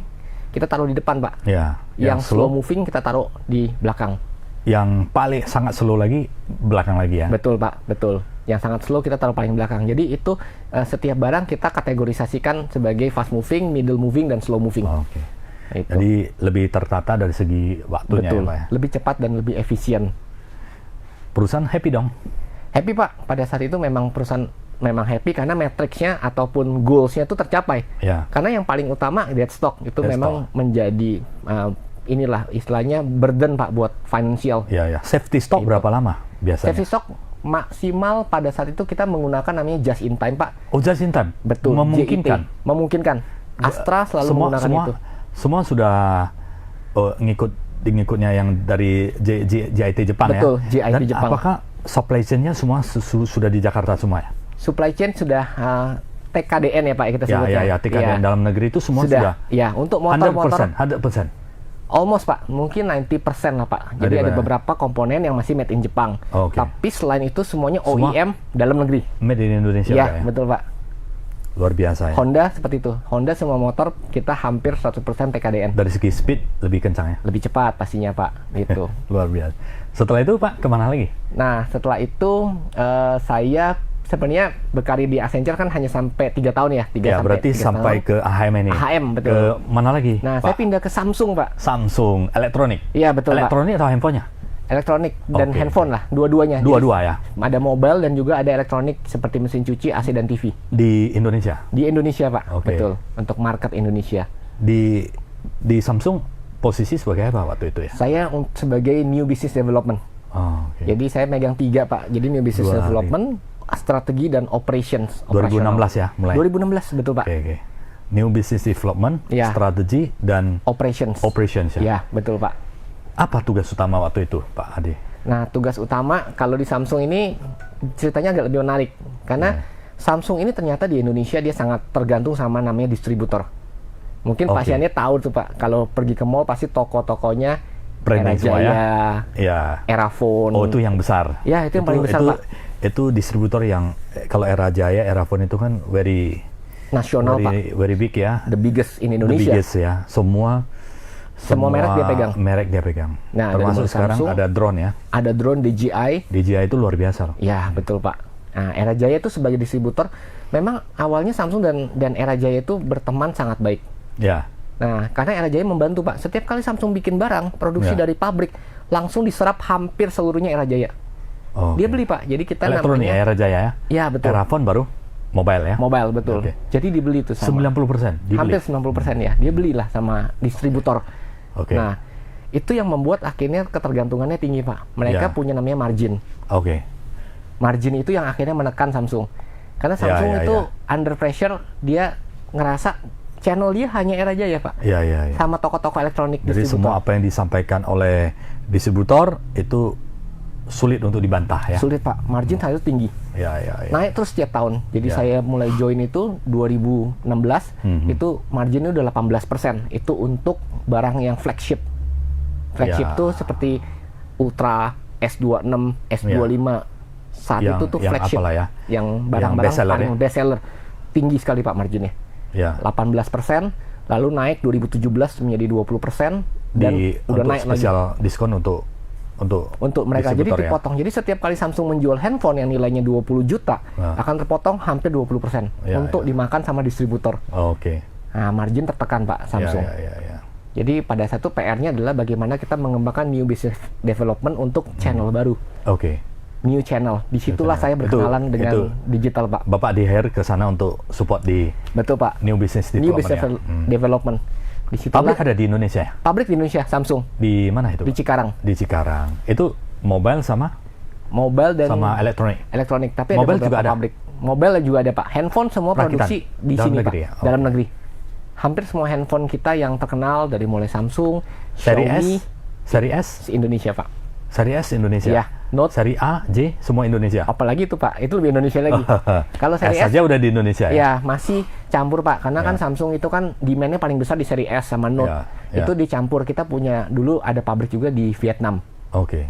Speaker 2: kita taruh di depan Pak.
Speaker 1: Ya.
Speaker 2: Yang slow moving kita taruh di belakang.
Speaker 1: Yang paling sangat slow lagi belakang lagi ya.
Speaker 2: Betul Pak, betul. Yang sangat slow kita taruh paling belakang. Jadi itu setiap barang kita kategorisasikan sebagai fast moving, middle moving, dan slow moving.
Speaker 1: Oh, Oke.
Speaker 2: Itu.
Speaker 1: Jadi lebih tertata dari segi waktunya
Speaker 2: Betul.
Speaker 1: ya Pak ya.
Speaker 2: Lebih cepat dan lebih efisien.
Speaker 1: Perusahaan happy dong.
Speaker 2: Happy Pak. Pada saat itu memang perusahaan memang happy karena matriksnya ataupun goalsnya itu tercapai.
Speaker 1: Ya.
Speaker 2: Karena yang paling utama dead stock itu
Speaker 1: Dead
Speaker 2: memang menjadi inilah istilahnya burden Pak buat financial.
Speaker 1: Ya, ya. Safety stock
Speaker 2: Itu.
Speaker 1: berapa lama biasanya?
Speaker 2: Safety stock maksimal pada saat itu kita menggunakan namanya just in time Pak.
Speaker 1: Oh, just in time.
Speaker 2: Betul.
Speaker 1: Memungkinkan.
Speaker 2: JIT. Memungkinkan. Astra selalu menggunakan itu.
Speaker 1: Semua sudah ngikutnya yang dari JIT Jepang
Speaker 2: Betul,
Speaker 1: ya.
Speaker 2: JIT
Speaker 1: Dan
Speaker 2: Jepang.
Speaker 1: apakah supply chain-nya semua sudah di Jakarta semua ya?
Speaker 2: Supply chain sudah TKDN ya Pak kita sebutnya.
Speaker 1: Ya, TKDN dalam negeri itu semua sudah.
Speaker 2: Ya, untuk motor-motor
Speaker 1: 100%.
Speaker 2: almost Pak, mungkin 90% lah Pak. Jadi ada beberapa komponen yang masih made in Jepang.
Speaker 1: Oke.
Speaker 2: Tapi selain itu semuanya
Speaker 1: Semua
Speaker 2: OEM dalam negeri.
Speaker 1: Made in Indonesia
Speaker 2: Ya,
Speaker 1: Pak, ya.
Speaker 2: betul Pak.
Speaker 1: Luar biasa ya.
Speaker 2: Honda seperti itu. Honda semua motor kita hampir 100% TKDN.
Speaker 1: Dari segi speed lebih kencang ya.
Speaker 2: Lebih cepat pastinya Pak, gitu.
Speaker 1: Luar biasa. Setelah itu Pak kemana lagi?
Speaker 2: Nah, setelah itu saya sebenarnya berkarir di Accenture kan hanya sampai 3 tahun ya. 3
Speaker 1: Ya, berarti
Speaker 2: 3
Speaker 1: sampai
Speaker 2: tahun.
Speaker 1: ke AHM ini.
Speaker 2: AHM, betul.
Speaker 1: Ke mana lagi?
Speaker 2: Nah,
Speaker 1: Pak?
Speaker 2: saya pindah ke Samsung Pak.
Speaker 1: Samsung elektronik.
Speaker 2: Iya, betul Pak.
Speaker 1: Elektronik atau handphonenya?
Speaker 2: Elektronik dan
Speaker 1: Oke.
Speaker 2: handphone lah, dua-duanya.
Speaker 1: Dua-dua ya.
Speaker 2: Jadi, ada mobile dan juga ada elektronik seperti mesin cuci, AC dan TV.
Speaker 1: Di Indonesia.
Speaker 2: Di Indonesia Pak,
Speaker 1: Oke.
Speaker 2: betul. Untuk market Indonesia.
Speaker 1: Di Samsung posisi sebagai apa waktu itu ya?
Speaker 2: Saya sebagai New Business Development.
Speaker 1: Oh, oke.
Speaker 2: Jadi saya megang 3 Pak. Jadi New Business
Speaker 1: Dua
Speaker 2: Development, strategi dan operations.
Speaker 1: 2016 ya mulai.
Speaker 2: 2016 betul Pak.
Speaker 1: Oke. New Business Development,
Speaker 2: Ya.
Speaker 1: strategi dan
Speaker 2: Operations.
Speaker 1: operations ya.
Speaker 2: Ya, betul Pak.
Speaker 1: Apa tugas utama waktu itu, Pak Hadi?
Speaker 2: Nah, tugas utama kalau di Samsung ini ceritanya agak lebih menarik. Karena Samsung ini ternyata di Indonesia dia sangat tergantung sama namanya distributor. Mungkin pasiennya tahu tuh Pak, kalau pergi ke mall pasti toko-tokonya
Speaker 1: Branding semua ya? Iya.
Speaker 2: Erafone.
Speaker 1: Oh, itu yang besar?
Speaker 2: Ya, itu yang paling besar, Pak.
Speaker 1: Itu distributor yang, kalau Era Jaya, Erafone itu kan
Speaker 2: nasional, Pak.
Speaker 1: Very big ya.
Speaker 2: The biggest in Indonesia.
Speaker 1: The biggest ya. Semua
Speaker 2: merek dia pegang.
Speaker 1: Merek dia pegang.
Speaker 2: Nah,
Speaker 1: termasuk sekarang
Speaker 2: Samsung,
Speaker 1: ada drone ya.
Speaker 2: Ada drone DJI.
Speaker 1: DJI itu luar biasa loh.
Speaker 2: Ya, betul Pak. Nah, Era Jaya itu sebagai distributor, memang awalnya Samsung dan Era Jaya itu berteman sangat baik.
Speaker 1: Ya.
Speaker 2: Nah, karena Era Jaya membantu Pak. Setiap kali Samsung bikin barang, produksi dari pabrik, langsung diserap hampir seluruhnya Era Jaya.
Speaker 1: Oh,
Speaker 2: dia beli Pak. Jadi kita
Speaker 1: elektronik ya, Era Jaya ya?
Speaker 2: Ya, betul.
Speaker 1: Erafone baru mobile ya?
Speaker 2: Mobile, betul. Jadi dibeli itu sama.
Speaker 1: 90% dibeli?
Speaker 2: Hampir 90% ya. Dia belilah sama distributor. Nah, itu yang membuat akhirnya ketergantungannya tinggi Pak. Mereka punya namanya margin. Margin itu yang akhirnya menekan Samsung. Karena Samsung itu under pressure, dia ngerasa channel dia hanya Era Jaya Pak. Sama toko-toko elektronik
Speaker 1: Jadi
Speaker 2: distributor.
Speaker 1: semua apa yang disampaikan oleh distributor itu sulit untuk dibantah ya?
Speaker 2: Sulit Pak, margin harus tinggi. Naik terus setiap tahun. Jadi saya mulai join itu 2016, itu marginnya udah 18%. Itu untuk barang yang flagship. Flagship tuh seperti Ultra, S26, S25. Saat itu tuh flagship. Yang barang-barang paling best seller. Tinggi sekali Pak marginnya. 18%, lalu naik 2017 menjadi 20%, dan udah naik
Speaker 1: spesial diskon untuk
Speaker 2: mereka. Jadi dipotong. Jadi setiap kali Samsung menjual handphone yang nilainya 20 juta, akan terpotong hampir 20% untuk dimakan sama distributor. Nah, margin tertekan Pak Samsung. Jadi pada satu PR-nya adalah bagaimana kita mengembangkan new business development untuk channel baru. New channel. Disitulah saya berkenalan dengan digital Pak.
Speaker 1: Bapak di hire ke sana untuk support di
Speaker 2: betul Pak.
Speaker 1: New business
Speaker 2: development.
Speaker 1: Pabrik ada di Indonesia ya?
Speaker 2: Pabrik di Indonesia, Samsung.
Speaker 1: Di mana itu?
Speaker 2: Di Cikarang.
Speaker 1: Di Cikarang. Itu mobile sama?
Speaker 2: Mobile dan
Speaker 1: sama elektronik.
Speaker 2: Elektronik, tapi
Speaker 1: mobile
Speaker 2: ada beberapa pabrik. Mobile juga ada Pak. Handphone semua produksi di sini Pak.
Speaker 1: Ya?
Speaker 2: Dalam negeri. Hampir semua handphone kita yang terkenal dari mulai Samsung,
Speaker 1: Seri
Speaker 2: Xiaomi,
Speaker 1: Seri S
Speaker 2: Indonesia Pak.
Speaker 1: Seri S Indonesia.
Speaker 2: Ya, Note,
Speaker 1: Seri A, J semua Indonesia.
Speaker 2: Apalagi itu Pak, itu lebih Indonesia lagi. Kalau Seri S
Speaker 1: saja udah di Indonesia ya.
Speaker 2: Ya, masih campur Pak, karena kan Samsung itu kan demand-nya paling besar di Seri S sama Note. Itu dicampur. Kita punya dulu ada pabrik juga di Vietnam.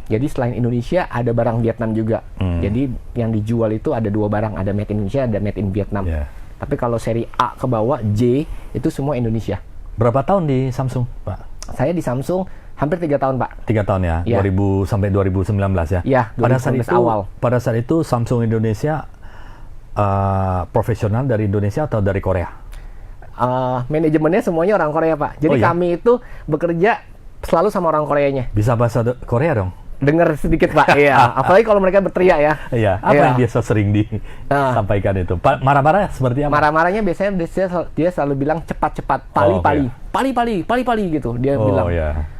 Speaker 2: Jadi selain Indonesia ada barang Vietnam juga. Jadi yang dijual itu ada dua barang, ada made in Indonesia, ada made in Vietnam. Tapi kalau seri A ke bawah, J itu semua Indonesia.
Speaker 1: Berapa tahun di Samsung, Pak?
Speaker 2: Saya di Samsung hampir 3 tahun, Pak.
Speaker 1: 3 tahun ya? 2000 sampai 2019 ya?
Speaker 2: Iya, 2019 awal.
Speaker 1: Pada saat itu Samsung Indonesia profesional dari Indonesia atau dari Korea?
Speaker 2: Manajemennya semuanya orang Korea, Pak. Jadi kami itu bekerja selalu sama orang Koreanya.
Speaker 1: Bisa bahasa Korea dong?
Speaker 2: Dengar sedikit Pak, iya. Apalagi kalau mereka berteriak ya.
Speaker 1: Iya, apa yang biasa sering disampaikan itu? Marah-marah seperti apa?
Speaker 2: Marah-marahnya biasanya dia selalu bilang cepat-cepat, pali-pali gitu dia bilang.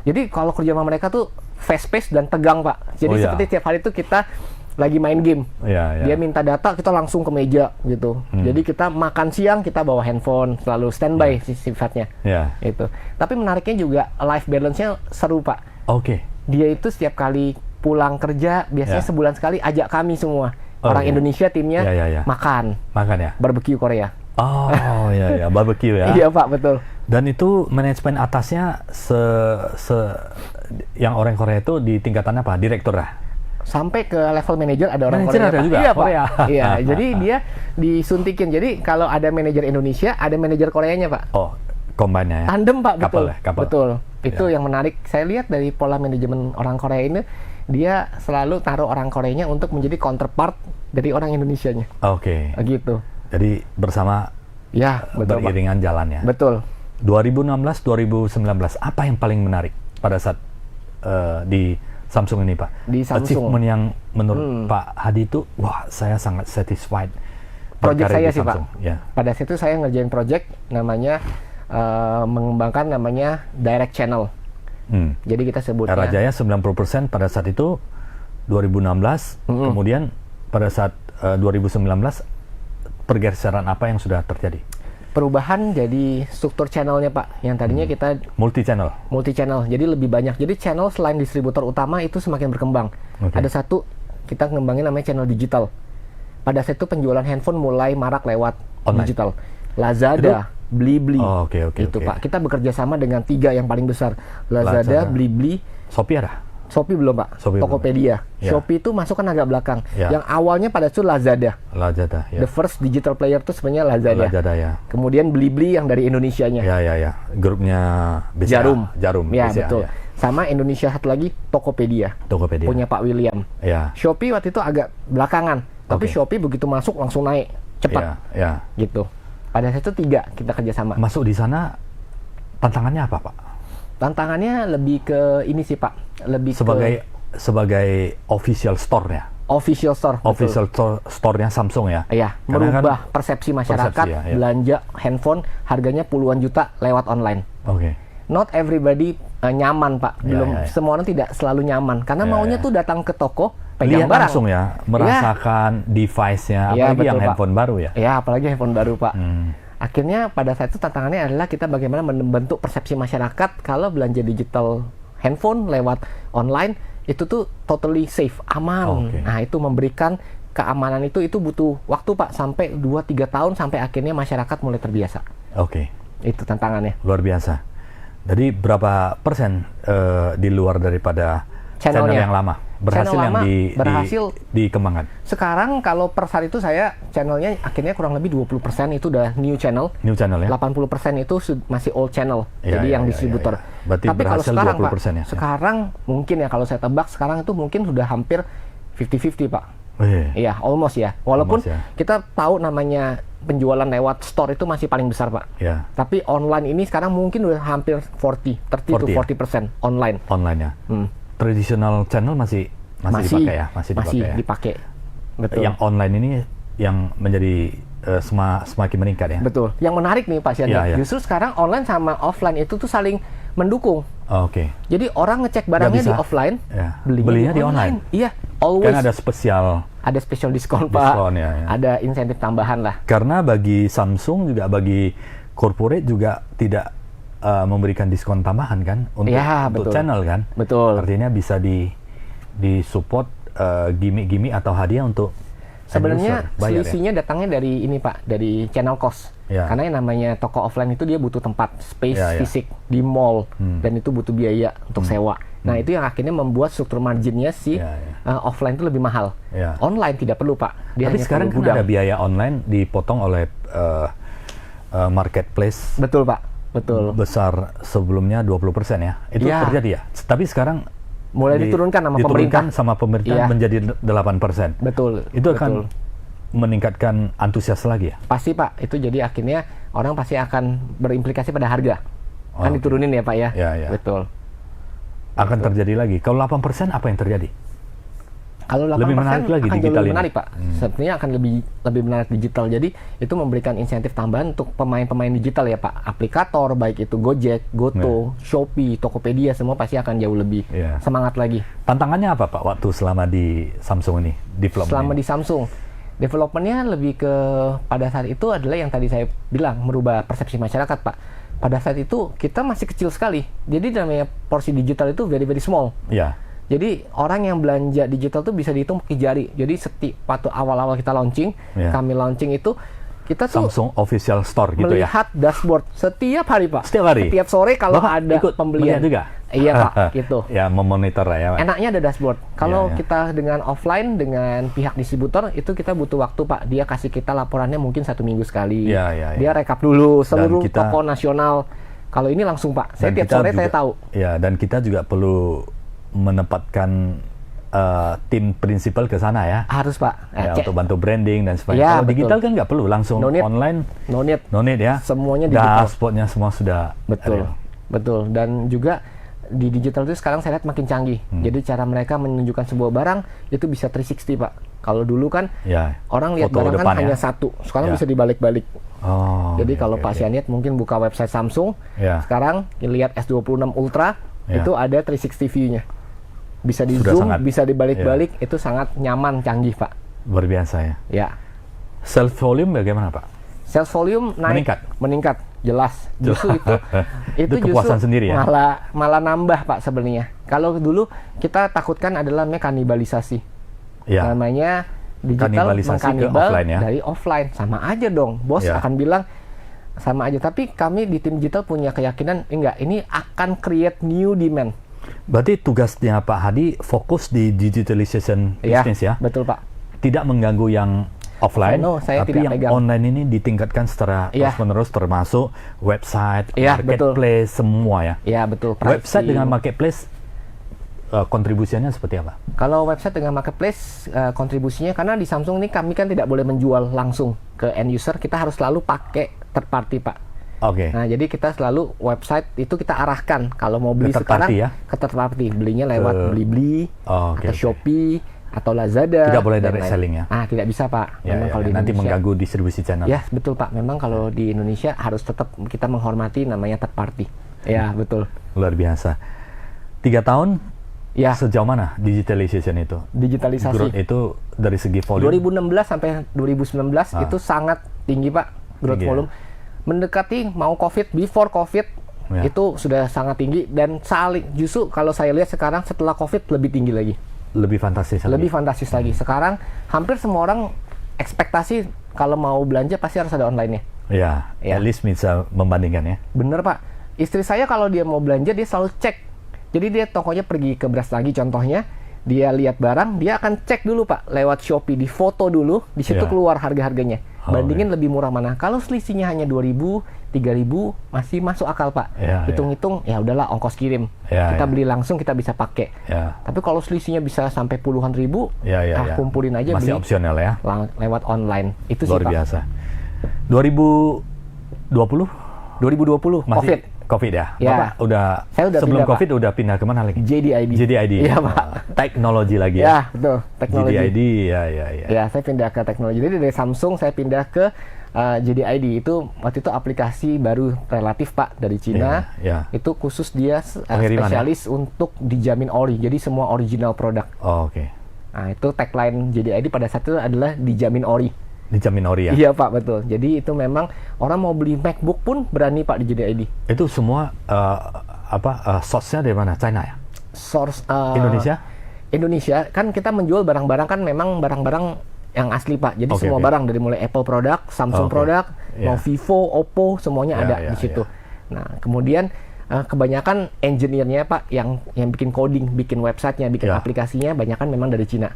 Speaker 2: Jadi kalau kerja sama mereka tuh fast pace dan tegang Pak. Jadi seperti tiap hari itu kita lagi main game. Dia minta data, kita langsung ke meja gitu. Jadi kita makan siang, kita bawa handphone, selalu standby sifatnya. Itu. Tapi menariknya juga life balance-nya seru Pak. Dia itu setiap kali pulang kerja biasanya sebulan sekali ajak kami semua orang Indonesia timnya makan ya, barbecue Korea.
Speaker 1: Barbecue ya.
Speaker 2: Iya Pak, betul.
Speaker 1: Dan itu manajemen atasnya yang orang Korea itu di tingkatan apa? Direktur lah.
Speaker 2: Sampai ke level manajer ada orang Korea.
Speaker 1: Ada juga.
Speaker 2: Iya Pak. Iya, jadi dia disuntikin. Jadi kalau ada manajer Indonesia, ada manajer Koreanya Pak.
Speaker 1: Combine-nya ya.
Speaker 2: Tandem Pak, betul.
Speaker 1: Kapal.
Speaker 2: Betul. Itu yang menarik. Saya lihat dari pola manajemen orang Korea ini, dia selalu taruh orang Koreanya untuk menjadi counterpart dari orang Indonesianya. Gitu.
Speaker 1: Jadi bersama
Speaker 2: betul,
Speaker 1: beriringan jalannya.
Speaker 2: Betul.
Speaker 1: 2016-2019, apa yang paling menarik pada saat di Samsung ini Pak?
Speaker 2: Di Samsung.
Speaker 1: Achievement yang menurut Pak Hadi itu, wah saya sangat satisfied.
Speaker 2: Project saya sih Pak. Pada saat itu saya ngerjain project namanya mengembangkan namanya direct channel. Jadi kita sebutnya
Speaker 1: Era Jaya 90% pada saat itu 2016, kemudian pada saat 2019 pergeseran apa yang sudah terjadi?
Speaker 2: Perubahan jadi struktur channelnya Pak. Yang tadinya kita
Speaker 1: Multi channel.
Speaker 2: multi channel, jadi lebih banyak. Jadi channel selain distributor utama itu semakin berkembang.
Speaker 1: Oke.
Speaker 2: Ada satu kita ngembangin namanya channel digital. Pada saat itu penjualan handphone mulai marak lewat
Speaker 1: Online.
Speaker 2: digital. Lazada, Blibli.
Speaker 1: Oh, oke,
Speaker 2: itu
Speaker 1: oke.
Speaker 2: Pak. Kita bekerja sama dengan 3 yang paling besar. Lazada,
Speaker 1: Lazada.
Speaker 2: Blibli,
Speaker 1: Shopee ada?
Speaker 2: Shopee belum Pak.
Speaker 1: Shopee belum.
Speaker 2: Tokopedia.
Speaker 1: Ya.
Speaker 2: Shopee itu masuk kan agak belakang.
Speaker 1: Ya.
Speaker 2: Yang awalnya pada itu Lazada.
Speaker 1: Lazada, ya.
Speaker 2: The first digital player itu sebenarnya Lazada.
Speaker 1: Lazada, ya.
Speaker 2: Kemudian Blibli yang dari Indonesianya.
Speaker 1: Ya. Grupnya BCA.
Speaker 2: Jarum. Ya,
Speaker 1: BCA,
Speaker 2: betul.
Speaker 1: ya.
Speaker 2: Sama Indonesia satu lagi Tokopedia.
Speaker 1: Tokopedia.
Speaker 2: Punya Pak William.
Speaker 1: Ya.
Speaker 2: Shopee waktu itu agak belakangan. Tapi
Speaker 1: Oke.
Speaker 2: Shopee begitu masuk langsung naik cepat
Speaker 1: Ya.
Speaker 2: gitu. Pada saat itu 3 kita kerjasama.
Speaker 1: Masuk di sana tantangannya apa, Pak?
Speaker 2: Tantangannya lebih ke ini sih Pak. Lebih
Speaker 1: Sebagai official store-nya.
Speaker 2: ke official store. betul.
Speaker 1: Official store-nya Samsung ya.
Speaker 2: Iya,
Speaker 1: Karena
Speaker 2: merubah persepsi masyarakat
Speaker 1: persepsi, ya.
Speaker 2: belanja handphone harganya puluhan juta lewat online.
Speaker 1: Oke.
Speaker 2: Not everybody nyaman Pak. Belum
Speaker 1: Ya.
Speaker 2: semua orang tidak selalu nyaman karena
Speaker 1: Ya,
Speaker 2: maunya
Speaker 1: ya.
Speaker 2: tuh datang ke toko pegang
Speaker 1: Lihat
Speaker 2: barang.
Speaker 1: langsung ya, merasakan device-nya,
Speaker 2: Iya,
Speaker 1: apalagi yang
Speaker 2: betul, Pak.
Speaker 1: handphone baru ya.
Speaker 2: Ya, apalagi handphone baru Pak.
Speaker 1: Hmm.
Speaker 2: Akhirnya pada saat itu tantangannya adalah kita bagaimana membentuk persepsi masyarakat kalau belanja digital handphone lewat online itu tuh totally safe, aman.
Speaker 1: Oke.
Speaker 2: Nah, itu memberikan keamanan itu butuh waktu Pak sampai 2-3 tahun sampai akhirnya masyarakat mulai terbiasa.
Speaker 1: Oke,
Speaker 2: Itu tantangannya.
Speaker 1: luar biasa. Jadi berapa persen di luar daripada channel
Speaker 2: Channelnya.
Speaker 1: yang lama berhasil
Speaker 2: Channel
Speaker 1: yang
Speaker 2: lama berhasil.
Speaker 1: dikembangkan?
Speaker 2: Sekarang kalau per saat itu saya channelnya akhirnya kurang lebih 20% itu udah new channel.
Speaker 1: New channel ya?
Speaker 2: 80% itu masih old channel,
Speaker 1: Ya,
Speaker 2: jadi
Speaker 1: ya,
Speaker 2: yang
Speaker 1: ya,
Speaker 2: distributor.
Speaker 1: ya, ya. Berarti
Speaker 2: Tapi kalau
Speaker 1: berhasil
Speaker 2: sekarang
Speaker 1: 20%
Speaker 2: Pak,
Speaker 1: ya?
Speaker 2: sekarang mungkin ya kalau saya tebak sekarang itu mungkin sudah hampir 50-50 Pak.
Speaker 1: Wih,
Speaker 2: Iya, almost ya. Walaupun
Speaker 1: Almost, ya.
Speaker 2: kita tahu namanya penjualan lewat store itu masih paling besar Pak.
Speaker 1: ya,
Speaker 2: Tapi online ini sekarang mungkin udah hampir 30 to
Speaker 1: 40 ya?
Speaker 2: 40% online.
Speaker 1: online ya.
Speaker 2: Hmm.
Speaker 1: Traditional channel masih dipakai ya? Masih dipakai ya?
Speaker 2: dipakai. Betul.
Speaker 1: Yang online ini yang menjadi semakin meningkat ya?
Speaker 2: Betul. Yang menarik nih Pak Sian,
Speaker 1: Ya, ya.
Speaker 2: justru sekarang online sama offline itu tuh saling mendukung.
Speaker 1: Oke.
Speaker 2: Jadi orang ngecek barangnya
Speaker 1: Nggak
Speaker 2: di
Speaker 1: bisa.
Speaker 2: offline,
Speaker 1: Ya.
Speaker 2: belinya
Speaker 1: Belinya di online.
Speaker 2: Iya, always
Speaker 1: Kan ada spesial.
Speaker 2: ada special diskon Pak.
Speaker 1: Diskon, ya, ya.
Speaker 2: Ada insentif tambahan lah.
Speaker 1: Karena bagi Samsung juga bagi corporate juga tidak memberikan diskon tambahan kan untuk,
Speaker 2: Ya,
Speaker 1: untuk
Speaker 2: betul.
Speaker 1: channel kan.
Speaker 2: Betul.
Speaker 1: Artinya bisa di support gimmick-gimmick atau hadiah untuk
Speaker 2: Sebenarnya
Speaker 1: end user, bayar ya?
Speaker 2: selisihnya datangnya dari ini Pak, dari channel cost.
Speaker 1: Ya.
Speaker 2: Karena yang namanya toko offline itu dia butuh tempat, space
Speaker 1: Ya, ya.
Speaker 2: fisik di mall, dan itu butuh biaya untuk sewa. Nah, itu yang akhirnya membuat struktur marginnya si
Speaker 1: Ya, ya.
Speaker 2: offline itu lebih mahal.
Speaker 1: Ya.
Speaker 2: Online tidak perlu Pak. Dia
Speaker 1: Tapi
Speaker 2: hanya
Speaker 1: sekarang
Speaker 2: perlu
Speaker 1: kan
Speaker 2: gudang.
Speaker 1: ada biaya online dipotong oleh marketplace
Speaker 2: Betul Pak, betul.
Speaker 1: besar sebelumnya 20% ya. Itu
Speaker 2: Ya.
Speaker 1: terjadi ya. Tapi sekarang
Speaker 2: Mulai diturunkan sama
Speaker 1: diturunkan
Speaker 2: pemerintah.
Speaker 1: sama pemerintah
Speaker 2: Iya.
Speaker 1: menjadi 8%.
Speaker 2: Betul.
Speaker 1: Itu
Speaker 2: betul.
Speaker 1: akan meningkatkan antusias lagi ya.
Speaker 2: Pasti Pak, itu jadi akhirnya orang pasti akan berimplikasi pada harga. Kan
Speaker 1: Oke.
Speaker 2: diturunin ya Pak ya?
Speaker 1: Ya, ya.
Speaker 2: Betul.
Speaker 1: Akan terjadi lagi. Kalau 8% apa yang terjadi?
Speaker 2: Kalau 8%
Speaker 1: Lebih menarik lagi
Speaker 2: akan jauh
Speaker 1: digital
Speaker 2: lebih
Speaker 1: ini.
Speaker 2: menarik Pak. Sepertinya akan lebih menarik digital. Jadi itu memberikan insentif tambahan untuk pemain-pemain digital ya Pak. Aplikator baik itu Gojek, Goto, Shopee, Tokopedia semua pasti akan jauh lebih
Speaker 1: Ya.
Speaker 2: semangat lagi.
Speaker 1: Tantangannya apa Pak waktu selama di Samsung ini? Development
Speaker 2: Selama
Speaker 1: ini?
Speaker 2: di Samsung, developmentnya lebih ke pada saat itu adalah yang tadi saya bilang merubah persepsi masyarakat Pak. Pada saat itu kita masih kecil sekali. Jadi namanya porsi digital itu very very small.
Speaker 1: Ya.
Speaker 2: Jadi orang yang belanja digital tuh bisa dihitung pakai jari. Jadi waktu awal-awal kita launching,
Speaker 1: Ya.
Speaker 2: kami launching itu kita tuh
Speaker 1: Samsung Official Store gitu ya.
Speaker 2: melihat dashboard setiap hari Pak.
Speaker 1: Setiap hari?
Speaker 2: Setiap sore kalau
Speaker 1: Bapak
Speaker 2: ada
Speaker 1: ikut
Speaker 2: pembelian.
Speaker 1: melihat juga?
Speaker 2: Iya Pak, gitu.
Speaker 1: Ya, memonitor lah ya Pak.
Speaker 2: Enaknya ada dashboard. Kalau
Speaker 1: Ya, ya.
Speaker 2: kita dengan offline dengan pihak distributor itu kita butuh waktu Pak. Dia kasih kita laporannya mungkin 1 minggu sekali.
Speaker 1: Ya, ya, ya.
Speaker 2: Dia rekap dulu seluruh
Speaker 1: kita-
Speaker 2: toko nasional. Kalau ini langsung Pak. Saya
Speaker 1: Dan
Speaker 2: tiap
Speaker 1: kita
Speaker 2: sore
Speaker 1: juga-
Speaker 2: saya tahu.
Speaker 1: Ya, dan kita juga perlu menempatkan tim prinsipal ke sana ya.
Speaker 2: Harus Pak.
Speaker 1: Ya,
Speaker 2: Cek.
Speaker 1: untuk bantu branding dan sebagainya.
Speaker 2: Ya,
Speaker 1: Kalau
Speaker 2: betul.
Speaker 1: digital kan nggak perlu, langsung
Speaker 2: No need.
Speaker 1: online,
Speaker 2: No need.
Speaker 1: no need ya.
Speaker 2: Semuanya digital.
Speaker 1: Dashboardnya semua sudah
Speaker 2: Betul,
Speaker 1: real.
Speaker 2: betul. Dan juga di digital itu sekarang saya lihat makin canggih. Jadi cara mereka menunjukkan sebuah barang itu bisa 360 Pak. Kalau dulu kan
Speaker 1: Ya.
Speaker 2: orang lihat
Speaker 1: Foto
Speaker 2: barang
Speaker 1: depan
Speaker 2: kan
Speaker 1: ya.
Speaker 2: hanya satu. Sekarang
Speaker 1: Ya.
Speaker 2: bisa dibalik-balik.
Speaker 1: Oh.
Speaker 2: Jadi
Speaker 1: oke,
Speaker 2: kalau
Speaker 1: oke,
Speaker 2: Pak
Speaker 1: oke.
Speaker 2: Sian lihat mungkin buka website Samsung.
Speaker 1: Ya.
Speaker 2: Sekarang lihat S26 Ultra
Speaker 1: Ya.
Speaker 2: itu ada 360 view-nya. Bisa di
Speaker 1: Sudah
Speaker 2: zoom,
Speaker 1: sangat-
Speaker 2: bisa dibalik-balik. Itu sangat nyaman, canggih Pak.
Speaker 1: Luar biasa ya.
Speaker 2: Ya.
Speaker 1: Self volume bagaimana Pak?
Speaker 2: Sales volume naik, meningkat, jelas. Justru itu
Speaker 1: kepuasan
Speaker 2: justru
Speaker 1: sendiri ya.
Speaker 2: malah nambah Pak sebenarnya. Kalau dulu kita takutkan adalah kanibalisasi.
Speaker 1: Ya.
Speaker 2: Namanya digital mengkanibal
Speaker 1: ya?
Speaker 2: dari offline. Sama aja dong. Bos akan bilang sama aja. Tapi kami di tim digital punya keyakinan enggak, ini akan create new demand.
Speaker 1: Berarti tugasnya Pak Hadi fokus di digitalization business ya?
Speaker 2: Betul Pak.
Speaker 1: Tidak mengganggu yang offline,
Speaker 2: saya
Speaker 1: tapi yang
Speaker 2: pegang.
Speaker 1: online ini ditingkatkan secara terus-menerus, termasuk website, marketplace, semua ya?
Speaker 2: Iya betul.
Speaker 1: Website dengan marketplace kontribusinya seperti apa?
Speaker 2: Kalau website dengan marketplace kontribusinya, karena di Samsung ini kami kan tidak boleh menjual langsung ke end user, kita harus selalu pakai third party Pak.
Speaker 1: Oke.
Speaker 2: Nah jadi kita selalu website itu kita arahkan kalau mau beli sekarang ke third party, belinya lewat Blibli atau Shopee atau Lazada.
Speaker 1: Tidak boleh direct selling ya?
Speaker 2: Tidak bisa Pak.
Speaker 1: Memang kalau di nanti Indonesia, mengganggu distribusi channel.
Speaker 2: Ya betul Pak. Memang kalau di Indonesia harus tetap kita menghormati namanya third party. Ya betul.
Speaker 1: Luar biasa. 3 tahun.
Speaker 2: Ya.
Speaker 1: Sejauh mana digitalization itu?
Speaker 2: Digitalisasi.
Speaker 1: Growth itu dari segi volume.
Speaker 2: 2016 sampai 2019 itu sangat tinggi Pak. Growth volume. Mendekati mau COVID, before COVID itu sudah sangat tinggi, dan justru kalau saya lihat sekarang setelah COVID lebih tinggi lagi.
Speaker 1: Lebih fantastis lagi.
Speaker 2: Lebih fantastis lagi. Sekarang hampir semua orang ekspektasi kalau mau belanja pasti harus ada online-nya.
Speaker 1: Ya, at least bisa membandingkan ya.
Speaker 2: Bener Pak. Istri saya kalau dia mau belanja dia selalu cek. Jadi dia tokonya pergi ke Beras Lagi contohnya, dia lihat barang, dia akan cek dulu Pak lewat Shopee, di foto dulu, di situ keluar harga-harganya. Bandingin lebih murah mana. Kalau selisihnya hanya 2.000, 3.000 masih masuk akal Pak. Hitung-hitung ya udahlah ongkos kirim. Kita beli langsung kita bisa pakai. Tapi kalau selisihnya bisa sampai puluhan ribu, kumpulin aja
Speaker 1: masih
Speaker 2: beli
Speaker 1: opsional ya.
Speaker 2: Lewat online. Itu
Speaker 1: luar
Speaker 2: sih Pak.
Speaker 1: biasa. 2020
Speaker 2: COVID.
Speaker 1: COVID ya?
Speaker 2: Ya.
Speaker 1: Bapak
Speaker 2: Saya udah
Speaker 1: sebelum
Speaker 2: pindah,
Speaker 1: COVID udah pindah kemana lagi?
Speaker 2: JDID. Iya Pak.
Speaker 1: Teknologi lagi ya?
Speaker 2: Ya betul, teknologi.
Speaker 1: JDID, ya.
Speaker 2: Ya, saya pindah ke teknologi. Jadi dari Samsung saya pindah ke JDID. Itu waktu itu aplikasi baru relatif Pak dari Cina. Itu khusus dia spesialis untuk dijamin ori. Jadi semua original produk.
Speaker 1: Oke.
Speaker 2: Nah itu tagline JDID pada saat itu adalah dijamin ori.
Speaker 1: Dijamin ori ya?
Speaker 2: Iya Pak, betul. Jadi itu memang orang mau beli MacBook pun berani Pak di JDID.
Speaker 1: Itu semua source-nya dari mana? China ya?
Speaker 2: Source
Speaker 1: Indonesia?
Speaker 2: Indonesia. Kan kita menjual barang-barang kan memang barang-barang yang asli Pak. Jadi semua barang dari mulai Apple produk, Samsung produk, mau Vivo, Oppo, semuanya ada di situ. Nah, kemudian kebanyakan engineer-nya Pak yang bikin coding, bikin websitenya, bikin aplikasinya, banyakan memang dari Cina.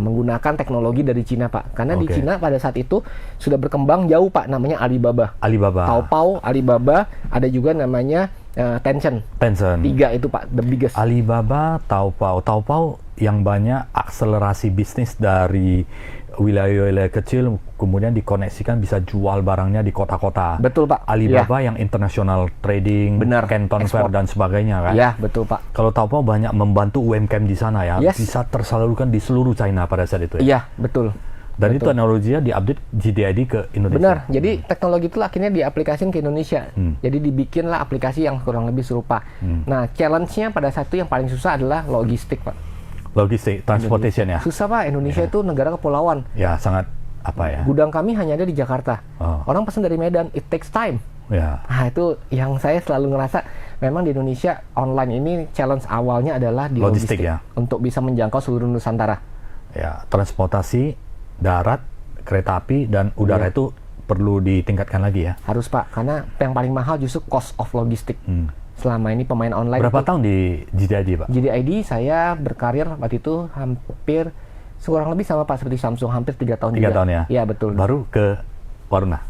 Speaker 2: Menggunakan teknologi dari Cina Pak, karena di Cina pada saat itu sudah berkembang jauh Pak, namanya Alibaba. Taobao, Alibaba, ada juga namanya Tencent. 3 itu Pak, the biggest.
Speaker 1: Alibaba, Taobao yang banyak akselerasi bisnis dari wilayah-wilayah kecil, kemudian dikoneksikan bisa jual barangnya di kota-kota.
Speaker 2: Betul Pak.
Speaker 1: Alibaba yang international trading, Canton Fair dan sebagainya kan.
Speaker 2: Ya betul Pak.
Speaker 1: Kalau Taobao banyak membantu UMKM di sana ya, bisa tersalurkan di seluruh China pada saat itu ya.
Speaker 2: Iya betul.
Speaker 1: Dan itu teknologinya diupdate JDID ke Indonesia.
Speaker 2: Benar. Jadi teknologi itu akhirnya diaplikasikan ke Indonesia. Jadi dibikinlah aplikasi yang kurang lebih serupa. Nah challenge-nya pada saat itu yang paling susah adalah logistik Pak.
Speaker 1: Logistik, transportation ya.
Speaker 2: Susah Pak, Indonesia itu negara kepulauan.
Speaker 1: Ya sangat
Speaker 2: Gudang kami hanya ada di Jakarta. Orang pesan dari Medan, it takes time. Nah itu yang saya selalu ngerasa memang di Indonesia online ini challenge awalnya adalah di logistik
Speaker 1: ya.
Speaker 2: Untuk bisa menjangkau seluruh Nusantara.
Speaker 1: Ya, transportasi darat, kereta api dan udara itu perlu ditingkatkan lagi ya.
Speaker 2: Harus Pak, karena yang paling mahal justru cost of logistik. Selama ini pemain online.
Speaker 1: Berapa tahun di JDID Pak?
Speaker 2: JDID saya berkarir waktu itu hampir kurang lebih sama Pak seperti Samsung, hampir 3 tahun
Speaker 1: 3 tahun ya?
Speaker 2: Iya betul.
Speaker 1: Baru ke Warna?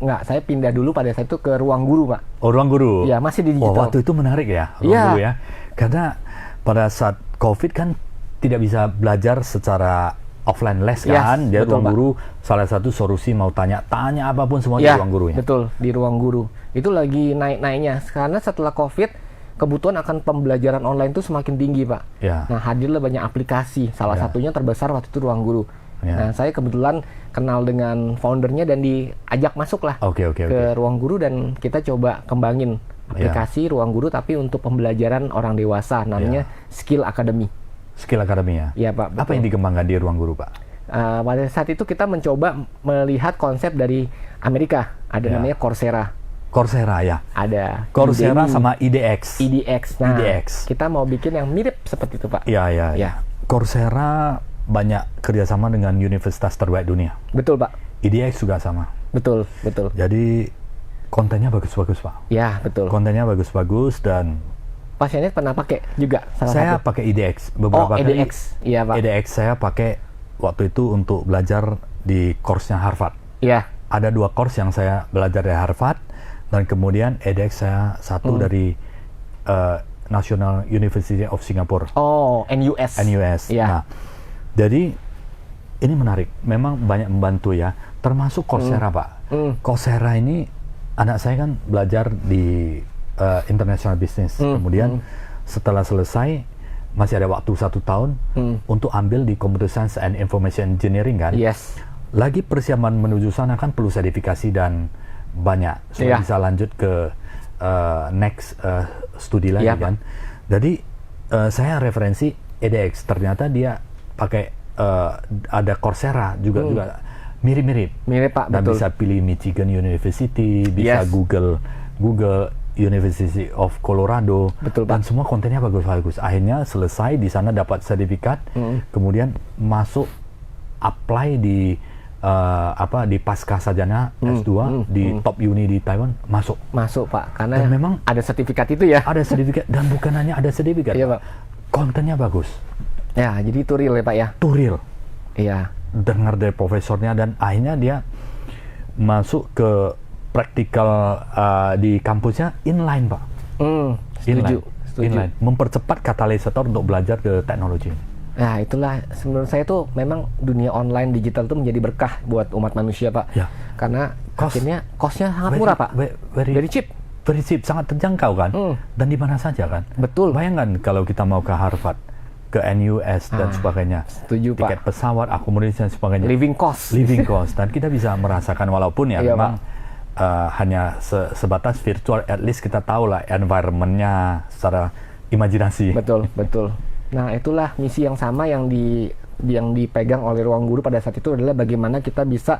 Speaker 2: Enggak, saya pindah dulu pada saat itu ke Ruang Guru Pak.
Speaker 1: Oh Ruang Guru?
Speaker 2: Iya, masih di digital.
Speaker 1: Waktu itu menarik ya, Ruang Guru ya. Karena pada saat COVID kan tidak bisa belajar secara offline les kan. Dia
Speaker 2: betul,
Speaker 1: Ruang
Speaker 2: Pak.
Speaker 1: Guru salah satu solusi, mau tanya apapun semua di Ruang Gurunya.
Speaker 2: Betul, di Ruang Guru. Itu lagi naik-naiknya. Karena setelah COVID, kebutuhan akan pembelajaran online itu semakin tinggi Pak. Nah hadirlah banyak aplikasi, salah satunya terbesar waktu itu Ruang Guru. Nah saya kebetulan kenal dengan foundernya dan diajak masuk lah ke Ruang Guru, dan kita coba kembangin aplikasi Ruang Guru tapi untuk pembelajaran orang dewasa, namanya Skill Academy.
Speaker 1: Skill Academy ya?
Speaker 2: Iya Pak. Betul.
Speaker 1: Apa yang dikembangkan di Ruang Guru Pak?
Speaker 2: Pada saat itu kita mencoba melihat konsep dari Amerika. Ada
Speaker 1: Ya.
Speaker 2: namanya Coursera.
Speaker 1: Coursera ya.
Speaker 2: Ada
Speaker 1: Coursera
Speaker 2: Udemy,
Speaker 1: sama IDX.
Speaker 2: IDX. Nah,
Speaker 1: IDX.
Speaker 2: kita mau bikin yang mirip seperti itu, Pak.
Speaker 1: Iya, iya.
Speaker 2: Ya.
Speaker 1: Coursera banyak kerjasama dengan universitas terbaik dunia.
Speaker 2: Betul, Pak.
Speaker 1: IDX juga sama.
Speaker 2: Betul, betul.
Speaker 1: Jadi kontennya bagus-bagus, Pak.
Speaker 2: Ya, betul.
Speaker 1: Kontennya bagus-bagus dan
Speaker 2: Pasiennya pernah pakai juga salah
Speaker 1: saya
Speaker 2: satu.
Speaker 1: pakai IDX beberapa kali.
Speaker 2: EDX. Iya, Pak.
Speaker 1: IDX saya pakai waktu itu untuk belajar di course-nya Harvard.
Speaker 2: Iya.
Speaker 1: Ada 2 course yang saya belajar dari Harvard dan kemudian EDX saya satu dari National University of Singapore,
Speaker 2: Oh, NUS.
Speaker 1: NUS.
Speaker 2: Iya.
Speaker 1: Nah, jadi ini menarik. Memang banyak membantu ya, termasuk Coursera, Pak. Coursera ini anak saya kan belajar di international business. Kemudian setelah selesai masih ada waktu 1 tahun untuk ambil di Computer Science and Information Engineering kan.
Speaker 2: Yes.
Speaker 1: Lagi persiapan menuju sana kan perlu sertifikasi dan banyak supaya
Speaker 2: Iya.
Speaker 1: bisa lanjut ke next studi lagi
Speaker 2: Iya,
Speaker 1: kan. Jadi saya referensi EDX, ternyata dia pakai ada Coursera juga mirip-mirip.
Speaker 2: Mirip, Pak,
Speaker 1: Dan
Speaker 2: betul.
Speaker 1: bisa pilih Michigan University, bisa
Speaker 2: Yes.
Speaker 1: Google University of Colorado,
Speaker 2: Betul,
Speaker 1: dan
Speaker 2: Pak.
Speaker 1: semua kontennya bagus-bagus. Akhirnya selesai di sana dapat sertifikat, kemudian masuk apply di di pasca sarjana S2 di top uni di Taiwan, masuk.
Speaker 2: Masuk, Pak. Karena
Speaker 1: Dan memang
Speaker 2: ada sertifikat itu ya.
Speaker 1: Ada sertifikat dan bukan hanya ada sertifikat,
Speaker 2: Iya, Pak.
Speaker 1: kontennya bagus,
Speaker 2: Ya, jadi itu real ya, Pak ya.
Speaker 1: itu real.
Speaker 2: Iya.
Speaker 1: Dengar dari profesornya dan akhirnya dia masuk ke praktikal di kampusnya inline, Pak.
Speaker 2: Setuju.
Speaker 1: Inline. Mempercepat katalisator untuk belajar ke teknologi.
Speaker 2: Nah, itulah menurut saya tuh memang dunia online digital tuh menjadi berkah buat umat manusia, Pak.
Speaker 1: Ya.
Speaker 2: Karena
Speaker 1: Cost.
Speaker 2: akhirnya cost-nya sangat murah, Pak. Very cheap.
Speaker 1: Very cheap, sangat terjangkau kan. Dan di mana saja kan.
Speaker 2: Betul.
Speaker 1: Bayangkan kalau kita mau ke Harvard, ke NUS dan sebagainya.
Speaker 2: setuju, Pak.
Speaker 1: Tiket pesawat, akomodasi dan sebagainya.
Speaker 2: Living cost.
Speaker 1: Living cost. Dan kita bisa merasakan walaupun ya
Speaker 2: Iya,
Speaker 1: memang hanya sebatas virtual, at least kita tahu lah environment-nya secara imajinasi.
Speaker 2: Betul, betul. Nah, itulah misi yang sama yang dipegang oleh Ruang Guru pada saat itu adalah bagaimana kita bisa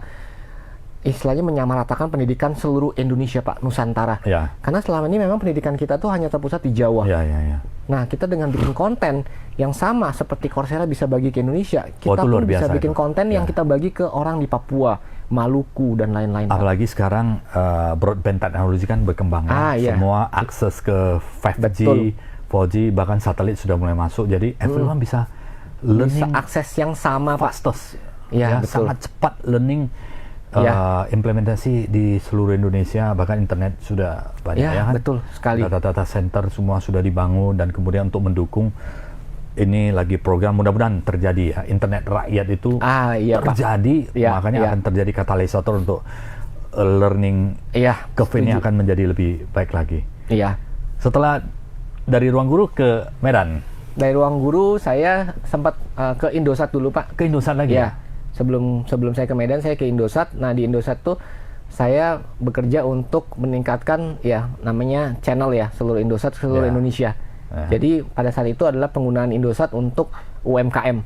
Speaker 2: istilahnya menyamaratakan pendidikan seluruh Indonesia, Pak, Nusantara.
Speaker 1: Ya.
Speaker 2: Karena selama ini memang pendidikan kita tuh hanya terpusat di Jawa.
Speaker 1: Ya, ya, ya.
Speaker 2: Nah, kita dengan bikin konten yang sama seperti Coursera bisa bagi ke Indonesia, kita
Speaker 1: itu luar
Speaker 2: pun bisa
Speaker 1: biasa
Speaker 2: bikin
Speaker 1: itu.
Speaker 2: konten yang
Speaker 1: Ya.
Speaker 2: kita bagi ke orang di Papua, Maluku, dan lain-lain, Pak.
Speaker 1: Apalagi sekarang broadband teknologi kan berkembang ya.
Speaker 2: Iya.
Speaker 1: Semua akses ke 5G,
Speaker 2: Betul.
Speaker 1: 4G, bahkan satelit sudah mulai masuk. Jadi everyone bisa
Speaker 2: Bisa
Speaker 1: learning
Speaker 2: akses yang sama, Pak.
Speaker 1: fastest.
Speaker 2: Iya, betul.
Speaker 1: sangat cepat learning
Speaker 2: Ya.
Speaker 1: implementasi di seluruh Indonesia, bahkan internet sudah banyak
Speaker 2: Ya,
Speaker 1: ya kan.
Speaker 2: betul sekali.
Speaker 1: Data-data center semua sudah dibangun dan kemudian untuk mendukung ini lagi program mudah-mudahan terjadi ya. Internet rakyat itu
Speaker 2: Iya, Pak.
Speaker 1: terjadi,
Speaker 2: Iya,
Speaker 1: makanya
Speaker 2: iya.
Speaker 1: akan terjadi katalisator untuk learning
Speaker 2: Iya,
Speaker 1: curve ini
Speaker 2: setuju.
Speaker 1: akan menjadi lebih baik lagi.
Speaker 2: Iya.
Speaker 1: Setelah dari Ruang Guru ke Medan,
Speaker 2: Dari Ruang Guru saya sempat ke Indosat dulu, Pak.
Speaker 1: ke Indosat lagi
Speaker 2: Ya. Sebelum saya ke Medan, saya ke Indosat. Nah, di Indosat tuh saya bekerja untuk meningkatkan ya namanya channel ya seluruh Indosat seluruh
Speaker 1: Ya.
Speaker 2: Indonesia. Jadi pada saat itu adalah penggunaan Indosat untuk UMKM.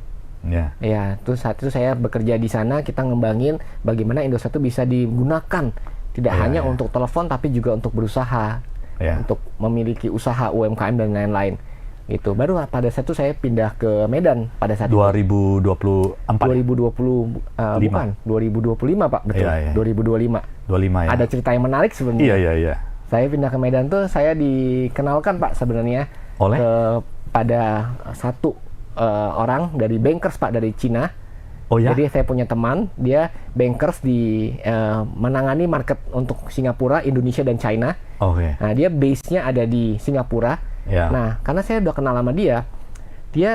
Speaker 1: Ya.
Speaker 2: Ya, terus saat itu saya bekerja di sana, kita ngembangin bagaimana Indosat itu bisa digunakan tidak
Speaker 1: Ya,
Speaker 2: hanya
Speaker 1: ya.
Speaker 2: untuk telepon tapi juga untuk berusaha,
Speaker 1: Ya.
Speaker 2: untuk memiliki usaha UMKM dan lain-lain. Gitu. Baru pada saat itu saya pindah ke Medan pada saat itu.
Speaker 1: 2024.
Speaker 2: 2020 bukan 2025, Pak, betul.
Speaker 1: Iya, iya.
Speaker 2: 2025.
Speaker 1: 25 ya.
Speaker 2: Ada cerita yang menarik sebenarnya.
Speaker 1: Iya, iya, iya.
Speaker 2: Saya pindah ke Medan tuh saya dikenalkan, Pak, sebenarnya
Speaker 1: Oleh?
Speaker 2: pada satu orang dari bankers, Pak, dari Cina.
Speaker 1: Oh ya.
Speaker 2: Jadi saya punya teman, dia bankers di menangani market untuk Singapura, Indonesia dan China.
Speaker 1: Oke.
Speaker 2: Nah, dia base-nya ada di Singapura.
Speaker 1: Ya.
Speaker 2: Nah, karena saya udah kenal sama dia